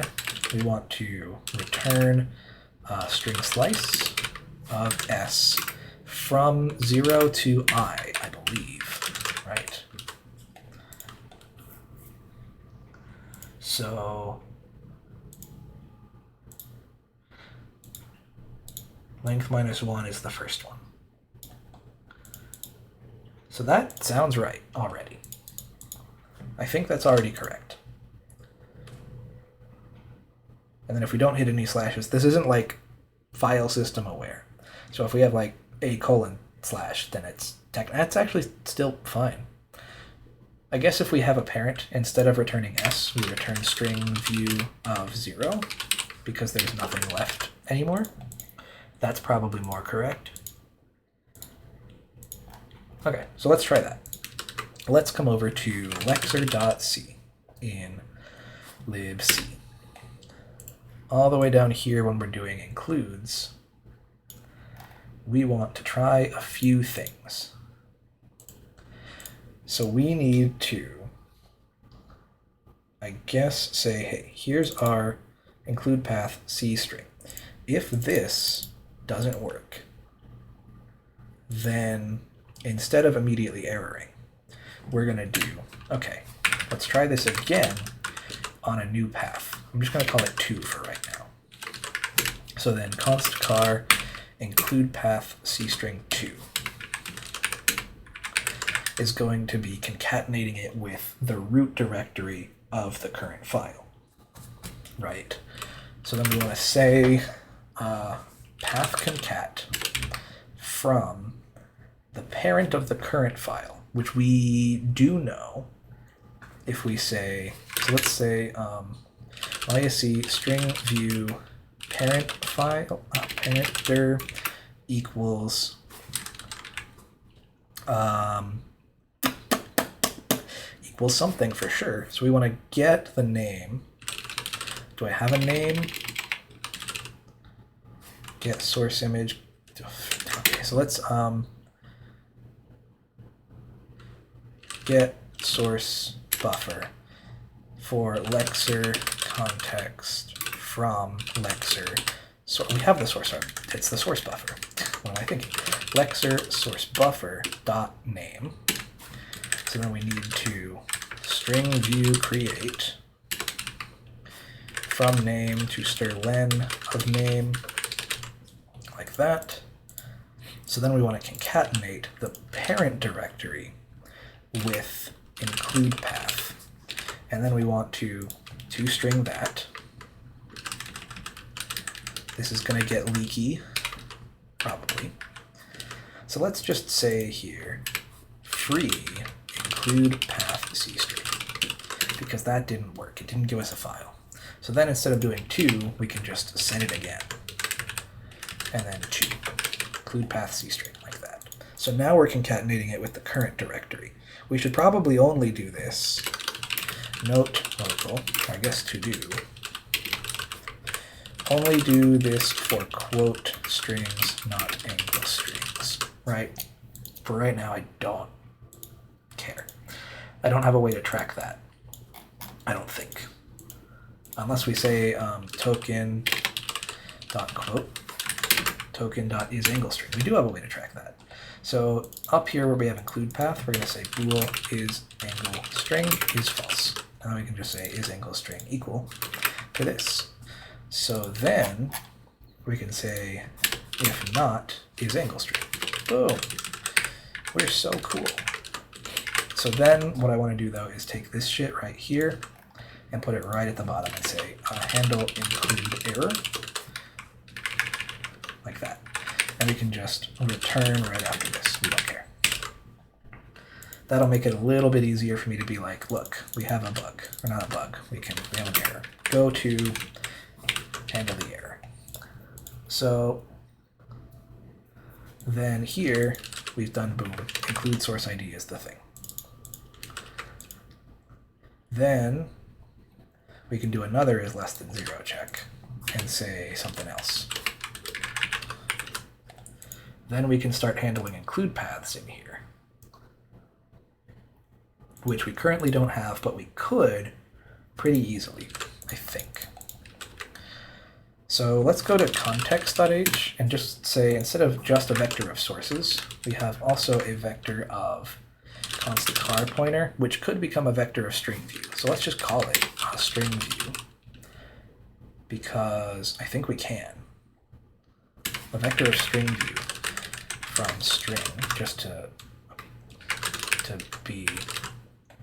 we want to return a string slice of s from 0 to I believe, right? So length minus 1 is the first one. So that sounds right already. I think that's already correct. And then if we don't hit any slashes, this isn't like file system aware. So if we have like a colon slash, then that's actually still fine. I guess if we have a parent, instead of returning s, we return string view of 0 because there's nothing left anymore. That's probably more correct. Okay, so let's try that. Let's come over to lexer.c in libc. All the way down here when we're doing includes, we want to try a few things. So we need to, I guess, say, hey, here's our include path C string. If this doesn't work, then instead of immediately erroring, we're going to do, okay, let's try this again on a new path. I'm just going to call it 2 for right now. So then const char include path C string 2 is going to be concatenating it with the root directory of the current file, right? So then we want to say path concat from the parent of the current file, which we do know if we say, so let's say layec string view parent file, parent dir equals equals something for sure. So we want to get the name. Do I have a name? Get source image. Okay, so let's get source buffer for lexer context from lexer. So we have the source. It's the source buffer. What am I thinking? Lexer source buffer dot name. So then we need to string view create from name to stir len of name, like that. So then we want to concatenate the parent directory with include path. And then we want to string that. This is going to get leaky, probably. So let's just say here, free include path C string, because that didn't work. It didn't give us a file. So then instead of doing 2, we can just send it again. And then 2, include path C string, like that. So now we're concatenating it with the current directory. We should probably only do this. Note local, I guess to do. Only do this for quote strings, not angle strings, right? For right now, I don't care. I don't have a way to track that, I don't think. Unless we say token.quote, token.isAngleString. We do have a way to track that. So up here where we have include path, we're going to say bool isAngleString is false. And then we can just say isAngleString equal to this. So then we can say if not isAngleString. Boom. We're so cool. So then what I want to do though is take this shit right here and put it right at the bottom and say handle include error, like that. And we can just return right after this. We don't care. That'll make it a little bit easier for me to be like, look, we have a bug. Or not a bug. We have an error. Go to handle the error. So then here we've done boom. Include source ID is the thing. Then we can do another is less than 0 check and say something else. Then we can start handling include paths in here, which we currently don't have, but we could pretty easily, I think. So let's go to context.h and just say, instead of just a vector of sources, we have also a vector of constant car pointer, which could become a vector of string view. So let's just call it a string view, because I think we can. A vector of string view from string, just to be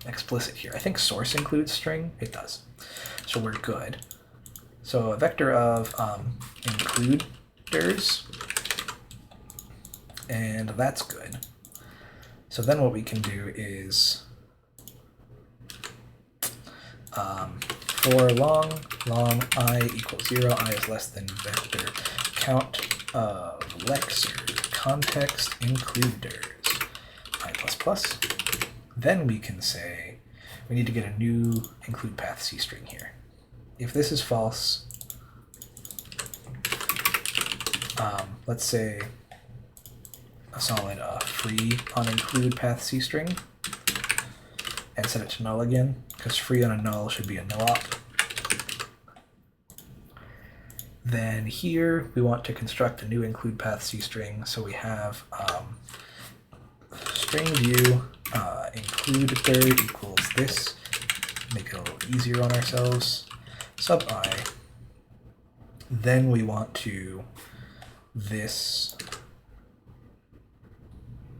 explicit here. I think source includes string. It does. So we're good. So a vector of includers, and that's good. So then what we can do is for long I equals 0, I is less than vector count of lexer context includers I++. Then we can say we need to get a new include path C string here. If this is false, let's say a solid free on include path C string and set it to null again, because free on a null should be a no op. Then here we want to construct a new include path C string, so we have string view includer equals this, make it a little easier on ourselves, sub I. Then we want to this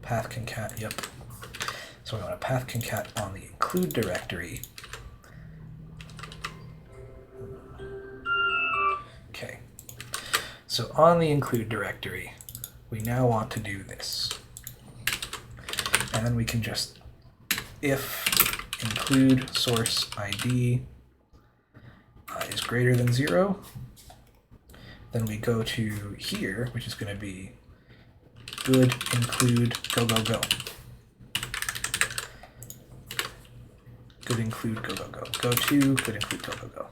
path concat, yep. So we want a path concat on the include directory. Okay. So on the include directory, we now want to do this. And then we can just if include source ID is greater than 0, then we go to here, which is going to be good include go go go. could include go, go, go. Go2 could include go, go, go.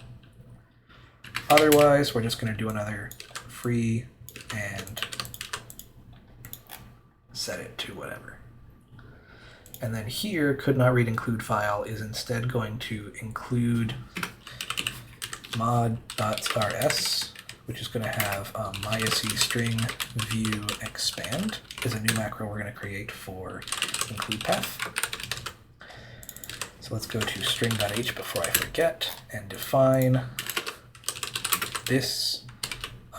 Otherwise, we're just going to do another free and set it to whatever. And then here, could not read include file is instead going to include mod.rs, which is going to have layec string view expand is a new macro we're going to create for include path. So let's go to string.h before I forget and define this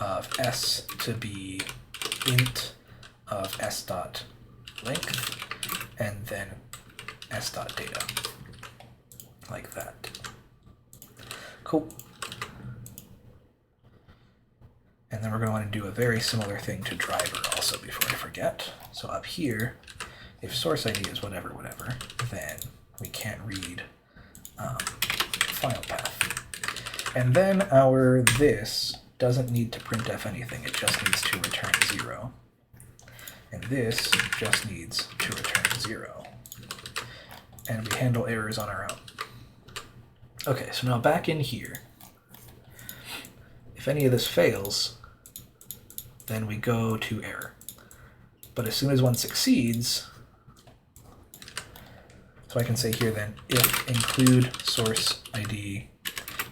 of s to be int of s.length and then s.data, like that. Cool. And then we're going to want to do a very similar thing to driver also before I forget. So up here, if source ID is whatever, whatever, then we can't read file path. And then our this doesn't need to printf anything, it just needs to return 0. And this just needs to return 0. And we handle errors on our own. Okay, so now back in here, if any of this fails, then we go to error. But as soon as one succeeds, so I can say here then, if include source ID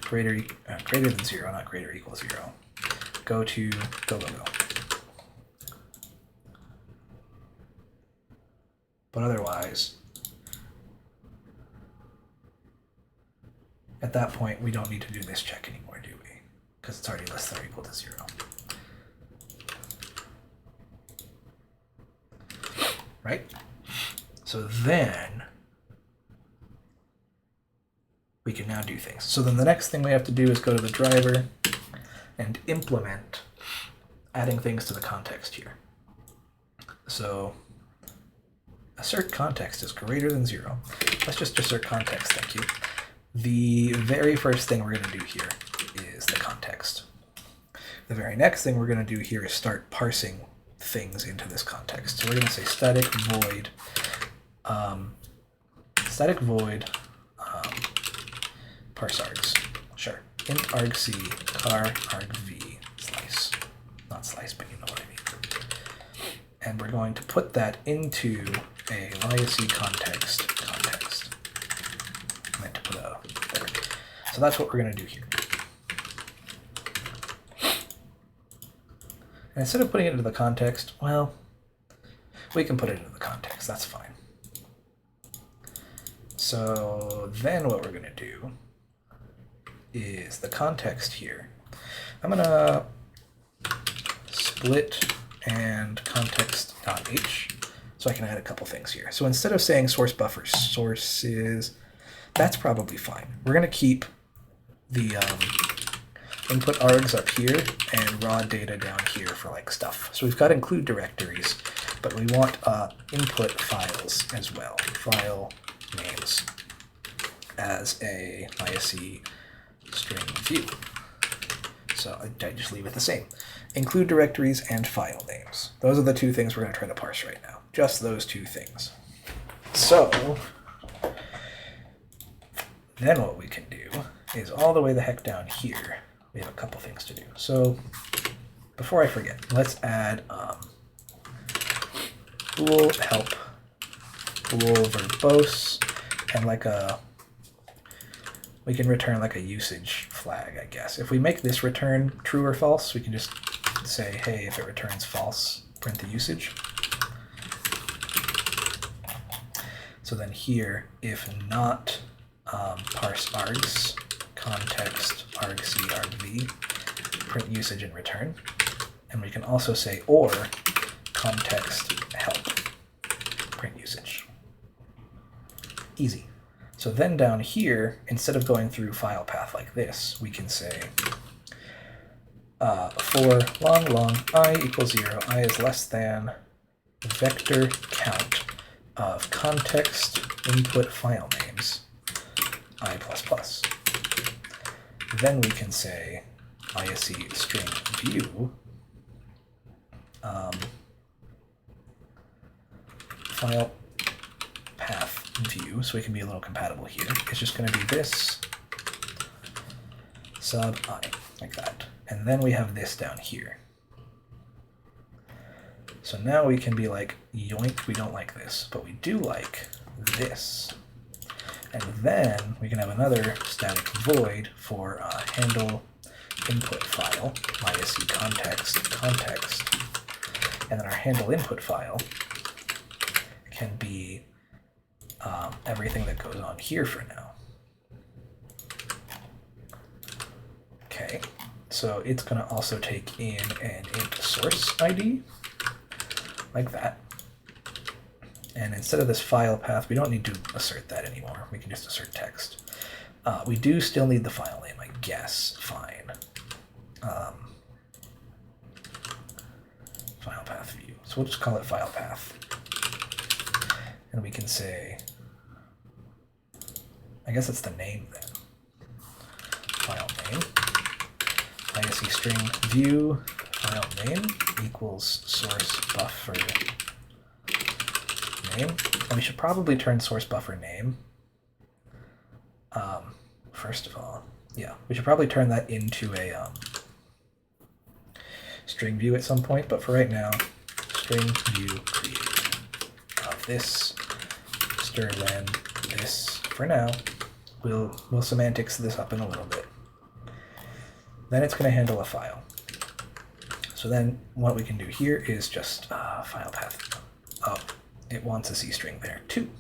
greater than 0, not greater equals 0, go to go, go, go. But otherwise, at that point, we don't need to do this check anymore, do we? Because it's already less than or equal to 0. Right? So then we can now do things. So then the next thing we have to do is go to the driver and implement adding things to the context here. So assert context is greater than 0. Let's just assert context, thank you. The very first thing we're going to do here is the context. The very next thing we're going to do here is start parsing things into this context. So we're going to say static void parse args. Sure. Int argc car argv slice. Not slice, but you know what I mean. And we're going to put that into a layec context. I meant to put a there. So that's what we're going to do here. And instead of putting it into the context, well, we can put it into the context. That's fine. So then what we're going to do is the context here. I'm going to split and context.h so I can add a couple things here. So instead of saying source buffer sources, that's probably fine. We're going to keep the input args up here and raw data down here for like stuff. So we've got include directories, but we want input files as well, file names as a layec string view. So I just leave it the same. Include directories and file names. Those are the two things we're going to try to parse right now. Just those two things. So then what we can do is all the way the heck down here, we have a couple things to do. So before I forget, let's add bool help, bool verbose, and like we can return like a usage flag, I guess. If we make this return true or false, we can just say, hey, if it returns false, print the usage. So then here, if not parse args, context argc argv, print usage and return. And we can also say or context help, print usage. Easy. So then down here, instead of going through file path like this, we can say for long I equals 0, I is less than vector count of context input file names, I++. Then we can say layec string view file path view, so we can be a little compatible here, is just going to be this sub I, like that. And then we have this down here. So now we can be like, yoink, we don't like this, but we do like this. And then we can have another static void for handle input file, layec context, and then our handle input file can be everything that goes on here for now. Okay, so it's going to also take in an int source ID, like that. And instead of this file path, we don't need to assert that anymore. We can just assert text. We do still need the file name, I guess. Fine. File path view. So we'll just call it file path. And we can say, I guess it's the name then. File name. layec string view file name equals source buffer name. And we should probably turn source buffer name. First of all, yeah, we should probably turn that into a string view at some point, but for right now, string view create of this stir len this for now. We'll semantics this up in a little bit. Then it's going to handle a file. So then what we can do here is just file path. Oh, it wants a C string there too.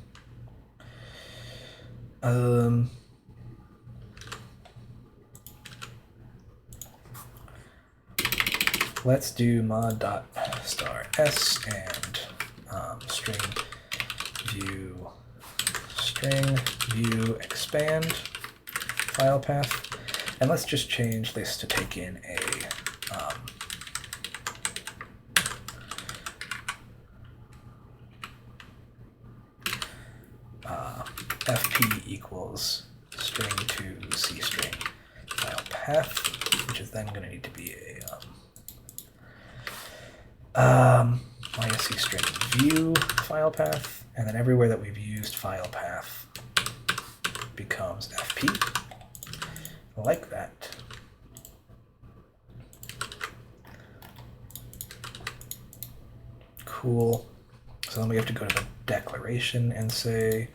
Let's do mod.*s and string view expand file path. And let's just change this to take in a fp equals string to C string file path, which is then going to need to be a layec string view file path, and then everywhere that we've used file path becomes fp, like that. Cool. So then we have to go to the declaration and say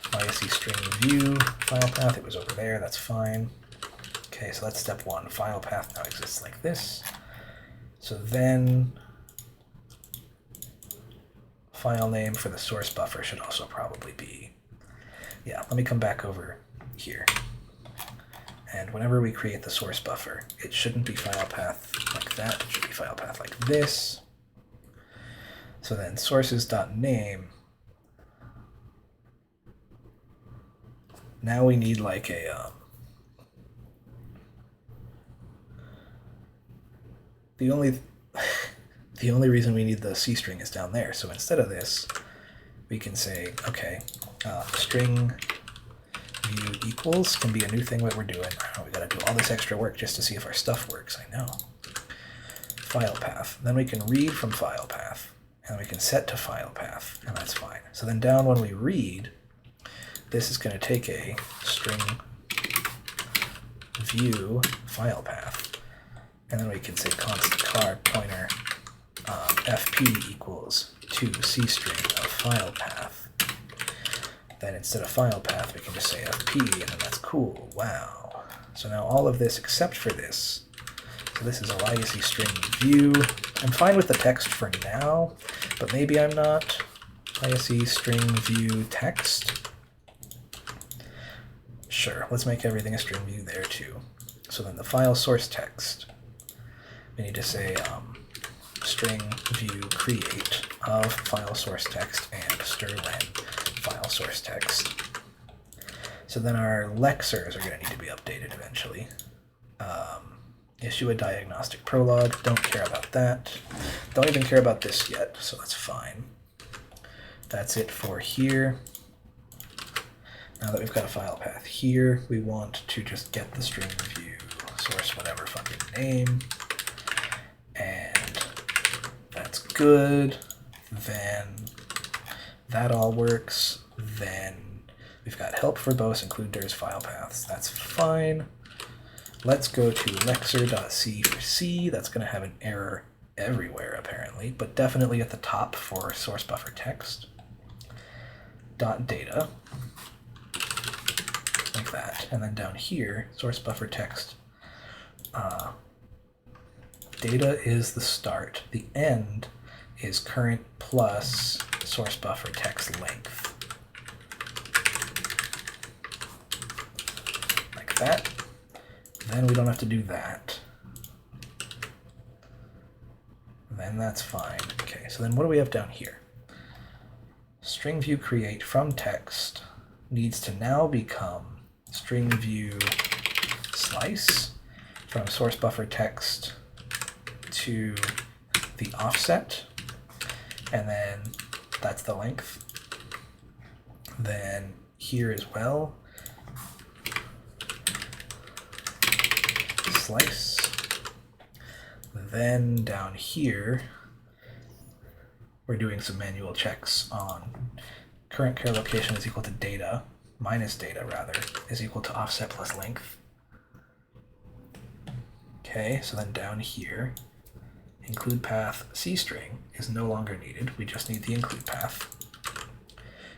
layec string view file path. It was over there, that's fine. Okay, so that's step one. File path now exists like this. So then file name for the source buffer should also probably be, yeah, let me come back over here. And whenever we create the source buffer, it shouldn't be file path like that, it should be file path like this. So then sources.name, now we need like a, the only reason we need the C string is down there. So instead of this, we can say, okay, string view equals can be a new thing that we're doing. Oh, we gotta do all this extra work just to see if our stuff works, I know. File path, then we can read from file path, and we can set to file path, and that's fine. So then down when we read, this is gonna take a string view file path, and then we can say const card pointer fp equals to C string of file path. Then instead of file path, we can just say fp, and then that's cool. Wow. So now all of this except for this. So this is a layec string view. I'm fine with the text for now, but maybe I'm not. Layec string view text. Sure, let's make everything a string view there too. So then the file source text, we need to say string view create of file source text and stir len file source text. So then our lexers are going to need to be updated eventually. Issue a diagnostic prologue, don't care about that. Don't even care about this yet, so that's fine. That's it for here. Now that we've got a file path here, we want to just get the string view source whatever fucking name. And that's good. Then that all works. Then we've got help verbose include dir's file paths. That's fine. Let's go to lexer.c for C. That's going to have an error everywhere apparently, but definitely at the top for source buffer text. .data, like that, and then down here, source buffer text. Data is the start. The end is current plus source buffer text length. Like that. Then we don't have to do that. Then that's fine. Okay, so then what do we have down here? String view create from text needs to now become string view slice from source buffer text to the offset, and then that's the length. Then here as well, slice. Then down here, we're doing some manual checks on current char location is equal to data, minus data rather, is equal to offset plus length. Okay, so then down here, include path C string is no longer needed. We just need the include path.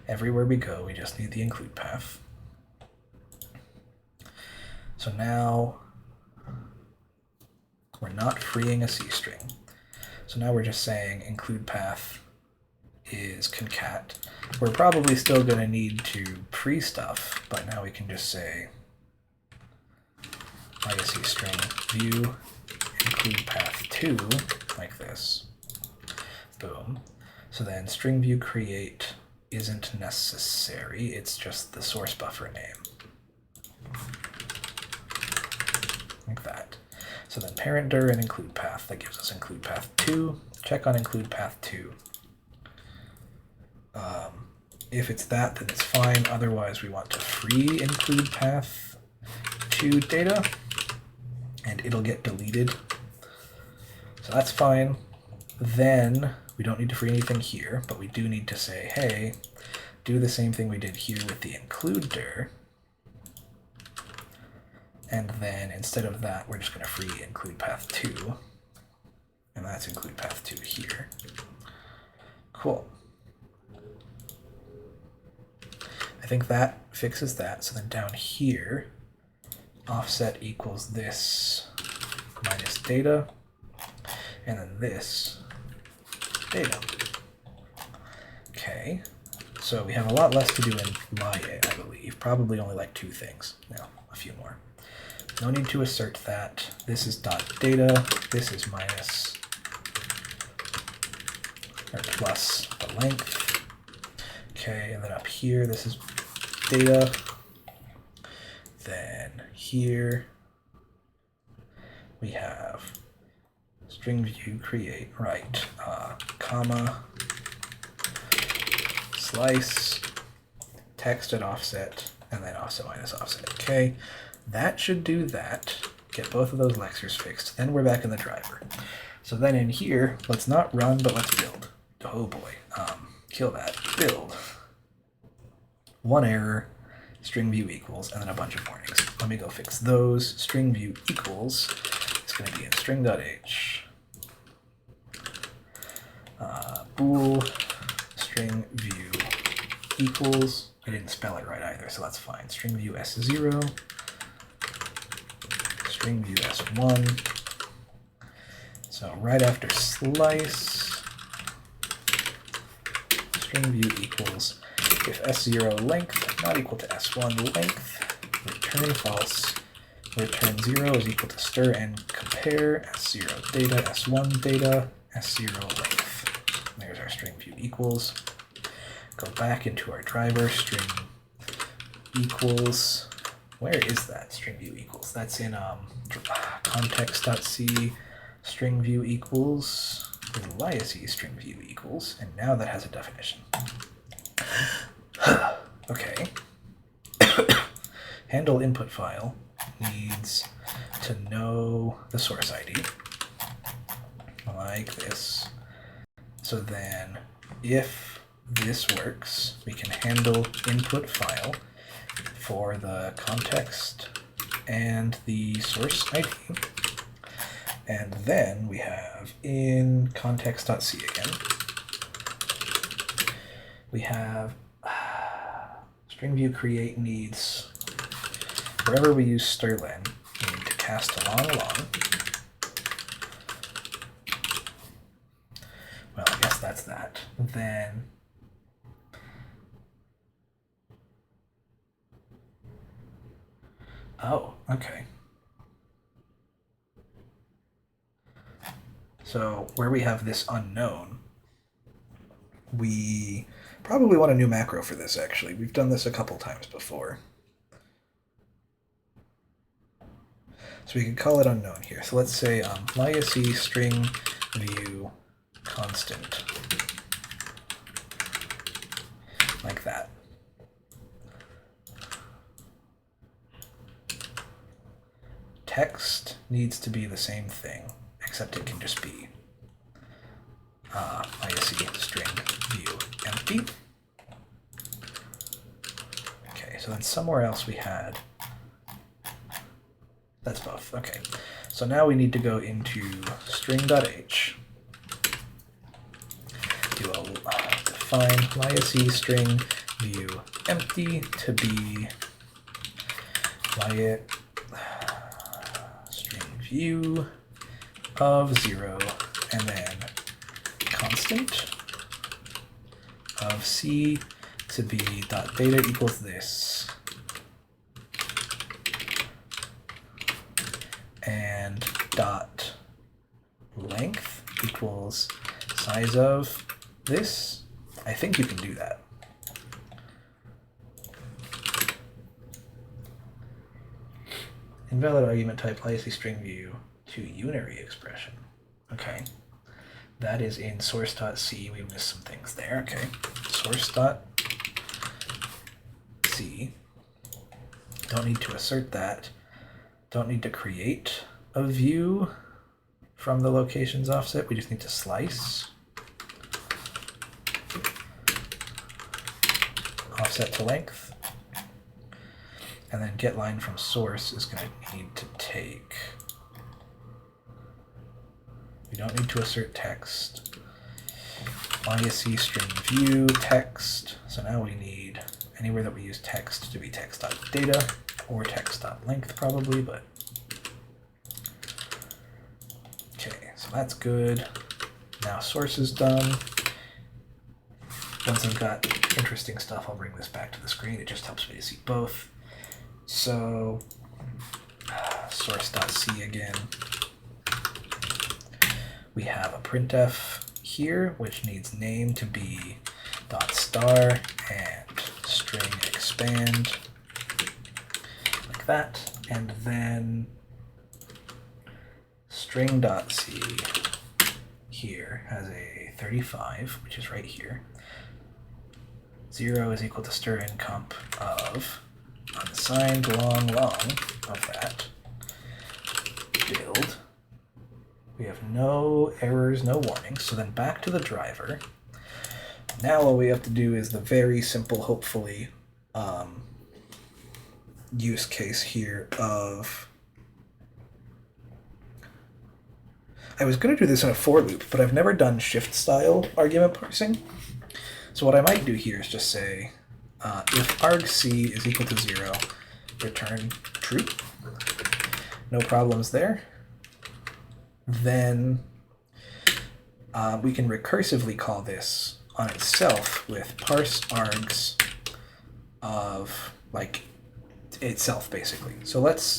Everywhere we go, we just need the include path. So now we're not freeing a C string. So now we're just saying include path is concat. We're probably still going to need to pre stuff, but now we can just say legacy string view include path 2 like this. Boom. So then string view create isn't necessary. It's just the source buffer name. Like that. So then parent dir and include path, that gives us include path 2. Check on include path 2. If it's that, then it's fine. Otherwise, we want to free include path to data, and it'll get deleted. So that's fine. Then we don't need to free anything here, but we do need to say, hey, do the same thing we did here with the include dir. And then instead of that, we're just going to free include path 2. And that's include path 2 here. Cool. I think that fixes that. So then down here, offset equals this minus data, and then this data. Okay, so we have a lot less to do in Laye, I believe. Probably only like 2 things. No, a few more. No need to assert that. This is .data. This is minus or plus the length. Okay, and then up here, this is data. Then here we have string view create, right, comma, slice, text at offset, and then offset minus offset. Okay, that should do that. Get both of those lexers fixed. Then we're back in the driver. So then in here, let's not run, but let's build. Oh boy, kill that, build. 1 error, string view equals, and then a bunch of warnings. Let me go fix those. String view equals, it's going to be in string.h. Bool string view equals, I didn't spell it right either, so that's fine. String view s0, string view s1. So right after slice, string view equals, if s0 length not equal to s1 length, return false, return 0 is equal to stir and compare, s0 data, s1 data, s0 length. There's our string view equals. Go back into our driver, string equals. Where is that string view equals? That's in context.c string view equals, layec string view equals, and now that has a definition. Okay. Handle input file needs to know the source ID, like this. So then if this works, we can handle input file for the context and the source ID. And then we have in context.c again, we have string view create needs, wherever we use strlen, we need to cast along. Well, I guess that's that. Then oh, okay. So where we have this unknown, we probably want a new macro for this, actually. We've done this a couple times before. So we can call it unknown here. So let's say layec string view constant, like that. Text needs to be the same thing, except it can just be layec string view empty. Okay, so then somewhere else we had, that's both, okay. So now we need to go into string.h, do a define layec string view empty to be layec string view of 0, and then constant of c to be dot data equals this, and dot length equals size of this. I think you can do that. Invalid argument type layec string view to unary expression. Okay. That is in source.c. We missed some things there. Okay. Source.c. Don't need to assert that. Don't need to create a view from the locations offset. We just need to slice. Offset to length. And then get line from source is going to need to take. We don't need to assert text. layec string view text. So now we need anywhere that we use text to be text.data or text.length probably, but okay, so that's good. Now source is done. Once I've got interesting stuff, I'll bring this back to the screen. It just helps me to see both. So source.c again. We have a printf here, which needs name to be dot star and string expand, like that. And then string.c here has a 35, which is right here. 0 is equal to stir in comp of unsigned long of that build. We have no errors, no warnings. So then back to the driver. Now all we have to do is the very simple, hopefully, use case here of... I was going to do this in a for loop, but I've never done shift style argument parsing. So what I might do here is just say, if argc is equal to 0, return true. No problems there. Then we can recursively call this on itself with parse args of like itself basically. So let's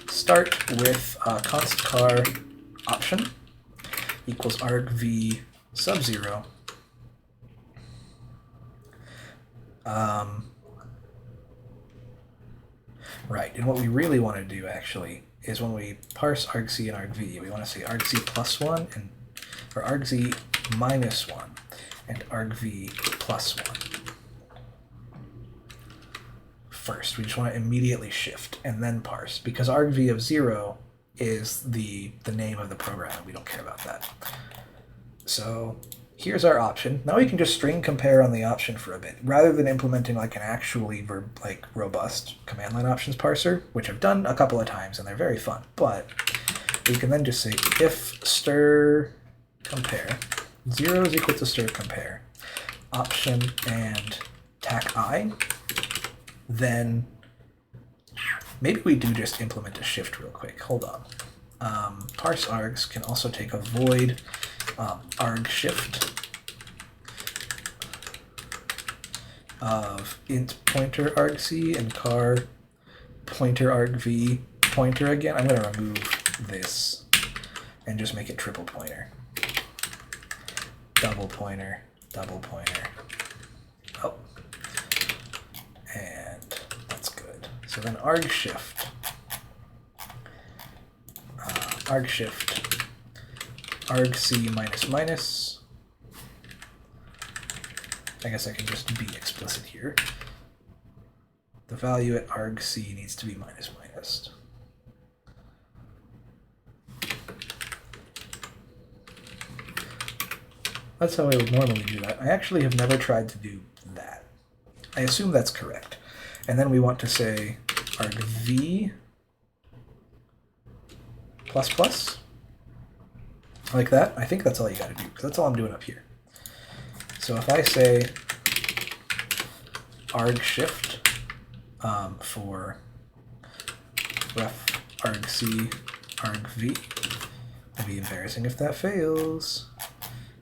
start with const char option equals argv sub 0. Right, and what we really want to do actually is when we parse argc and argv, we want to say argc plus 1 and or argc minus 1 and argv plus 1. First, we just want to immediately shift and then parse, because argv of 0 is the name of the program and we don't care about that. So here's our option. Now we can just string compare on the option for a bit, rather than implementing like an actually robust command line options parser, which I've done a couple of times and they're very fun. But we can then just say if stir compare 0 is equal to stir compare option and tac I, then maybe we do just implement a shift real quick. Hold on. Parse args can also take a void arg shift of int pointer argc and car pointer argv pointer again. I'm going to remove this and just make it triple pointer. Double pointer, double pointer. Oh. And that's good. So then arg shift. Arg shift argc minus minus. I guess I can just be explicit here. The value at argc needs to be minus minus. That's how I would normally do that. I actually have never tried to do that. I assume that's correct. And then we want to say argv plus plus, like that. I think that's all you got to do, because that's all I'm doing up here. So if I say arg shift for ref argc argv, it'd be embarrassing if that fails.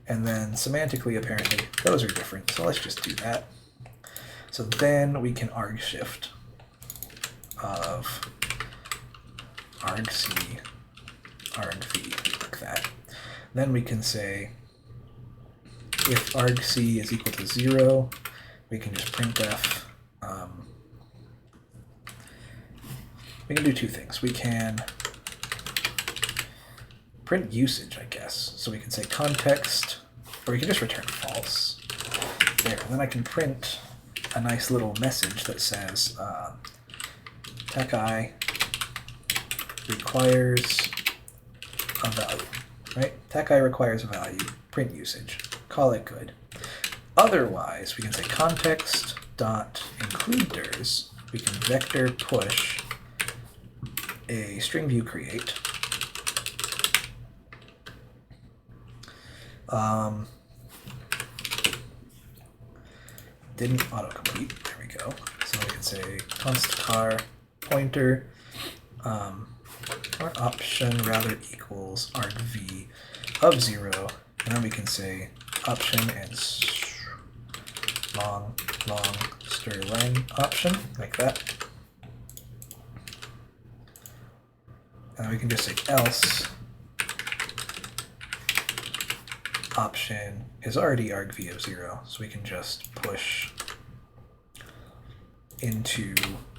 And then semantically, apparently, those are different, so let's just do that. So then we can arg shift of argc argv, like that. Then we can say if argc is equal to 0, we can just printf. We can do two things. We can print usage, I guess. So we can say context, or we can just return false. There, and then I can print a nice little message that says tac I requires a value, right? Tac I requires a value, print usage, call it good. Otherwise, we can say context dot include dirs. We can vector push a string view create. Didn't autocomplete. There we go. So we can say const car pointer or option rather equals argv of 0, and then we can say option and long stir len option, like that. And then we can just say else option is already argv of 0, so we can just push into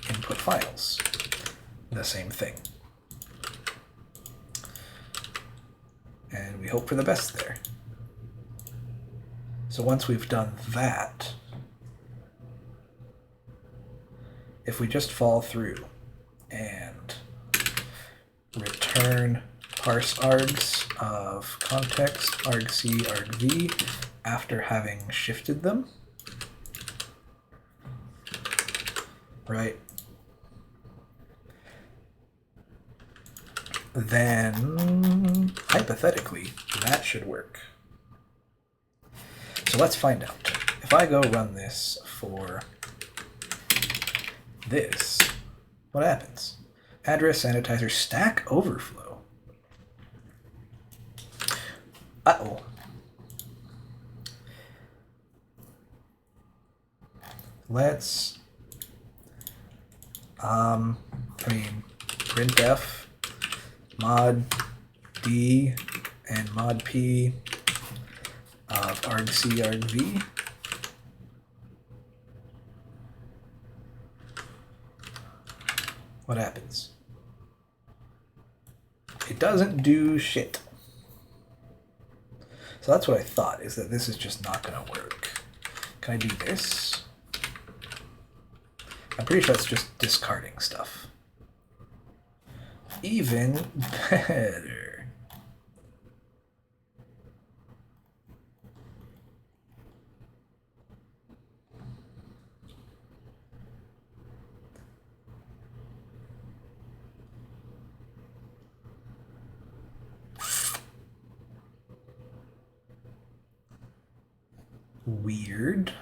input files. The same thing. And we hope for the best there. So once we've done that, if we just fall through and return parse args of context argc argv after having shifted them, right? Then hypothetically that should work. So let's find out. If I go run this for this, what happens? Address sanitizer stack overflow. Uh-oh. Let's printf mod d and mod p of argc argv. What happens? It doesn't do shit. So that's what I thought, is that this is just not going to work. Can I do this? I'm pretty sure that's just discarding stuff. Even better. weird.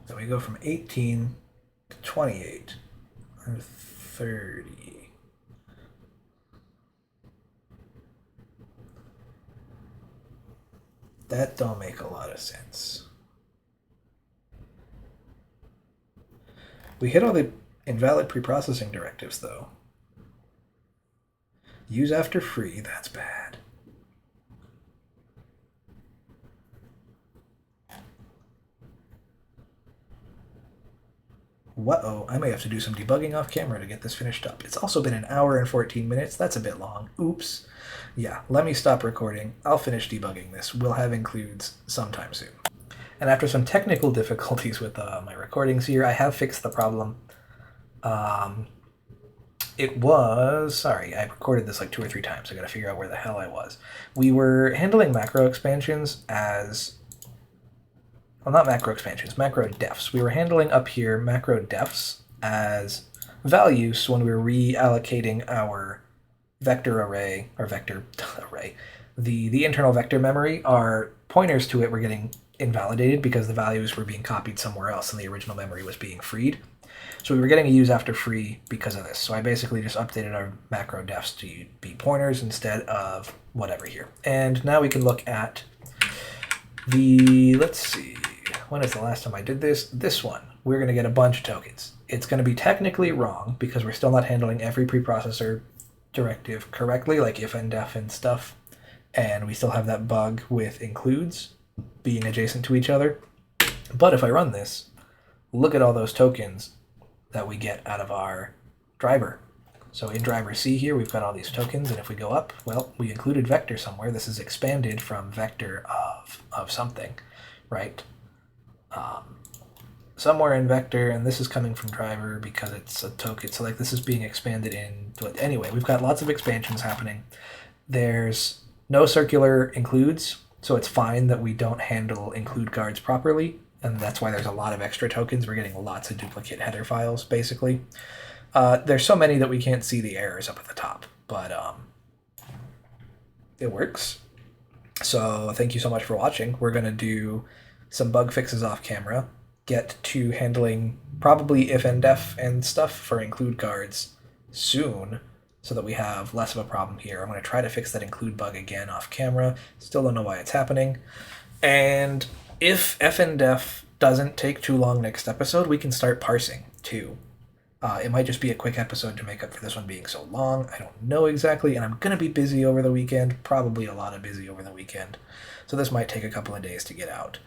So we go from 18 to 28 or 30. That don't make a lot of sense. We hit all the invalid preprocessing directives, though. Use after free, that's bad. Whoa, I may have to do some debugging off camera to get this finished up. It's also been an hour and 14 minutes. That's a bit long. Oops. Yeah, let me stop recording. I'll finish debugging this. We'll have includes sometime soon. And after some technical difficulties with my recordings here, I have fixed the problem. It was, sorry, I recorded this like 2 or 3 times. I gotta figure out where the hell I was. We were handling macro expansions as, well, not macro expansions, macro defs. We were handling up here macro defs as values when we were reallocating our vector array, or vector array. The internal vector memory, our pointers to it were getting invalidated because the values were being copied somewhere else and the original memory was being freed. So we were getting a use after free because of this. So I basically just updated our macro defs to be pointers instead of whatever here. And now we can look at the, let's see, when is the last time I did this? This one. We're going to get a bunch of tokens. It's going to be technically wrong because we're still not handling every preprocessor directive correctly, like if and def and stuff. And we still have that bug with includes being adjacent to each other. But if I run this, look at all those tokens that we get out of our driver. So in driver.c here, we've got all these tokens, and if we go up, well, we included vector somewhere. This is expanded from vector of something, right? Somewhere in vector, and this is coming from driver because it's a token. So like this is being expanded in, anyway, we've got lots of expansions happening. There's no circular includes, so it's fine that we don't handle include guards properly. And that's why there's a lot of extra tokens. We're getting lots of duplicate header files, basically. There's so many that we can't see the errors up at the top, but it works. So thank you so much for watching. We're going to do some bug fixes off camera, get to handling probably if and def and stuff for include guards soon so that we have less of a problem here. I'm going to try to fix that include bug again off camera. Still don't know why it's happening. And if f and def doesn't take too long next episode, we can start parsing too. It might just be a quick episode to make up for this one being so long. I don't know exactly, and I'm going to be busy over the weekend, probably a lot of busy over the weekend. So this might take a couple of days to get out.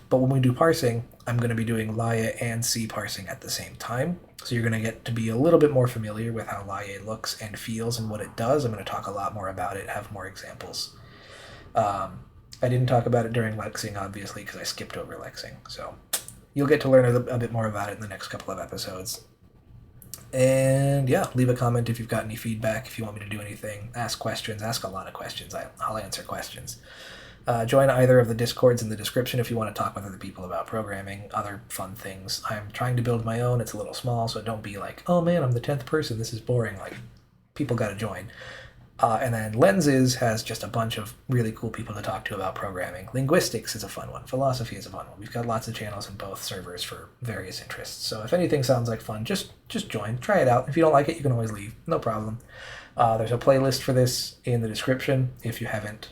But when we do parsing, I'm going to be doing Laye and C parsing at the same time. So you're going to get to be a little bit more familiar with how Laye looks and feels and what it does. I'm going to talk a lot more about it, have more examples. I didn't talk about it during lexing, obviously, because I skipped over lexing. So you'll get to learn a bit more about it in the next couple of episodes. And yeah, leave a comment if you've got any feedback, if you want me to do anything. Ask questions. Ask a lot of questions. I'll answer questions. Join either of the Discords in the description if you want to talk with other people about programming, other fun things. I'm trying to build my own. It's a little small, so don't be like, oh man, I'm the 10th person. This is boring. Like, people got to join. And then Lenses has just a bunch of really cool people to talk to about programming. Linguistics is a fun one. Philosophy is a fun one. We've got lots of channels in both servers for various interests. So if anything sounds like fun, just join. Try it out. If you don't like it, you can always leave. No problem. There's a playlist for this in the description. If you haven't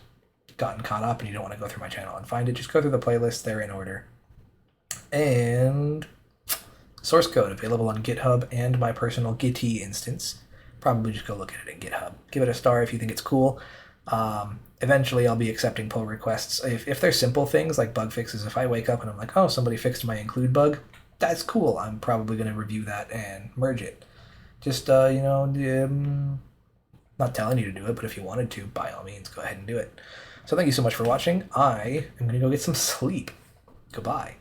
gotten caught up and you don't want to go through my channel and find it, just go through the playlist. They're in order. And source code available on GitHub and my personal Gitee instance. Probably just go look at it in GitHub. Give it a star if you think it's cool. Eventually, I'll be accepting pull requests. If they're simple things like bug fixes, if I wake up and I'm like, oh, somebody fixed my include bug, that's cool. I'm probably going to review that and merge it. Just, not telling you to do it, but if you wanted to, by all means, go ahead and do it. So thank you so much for watching. I am going to go get some sleep. Goodbye.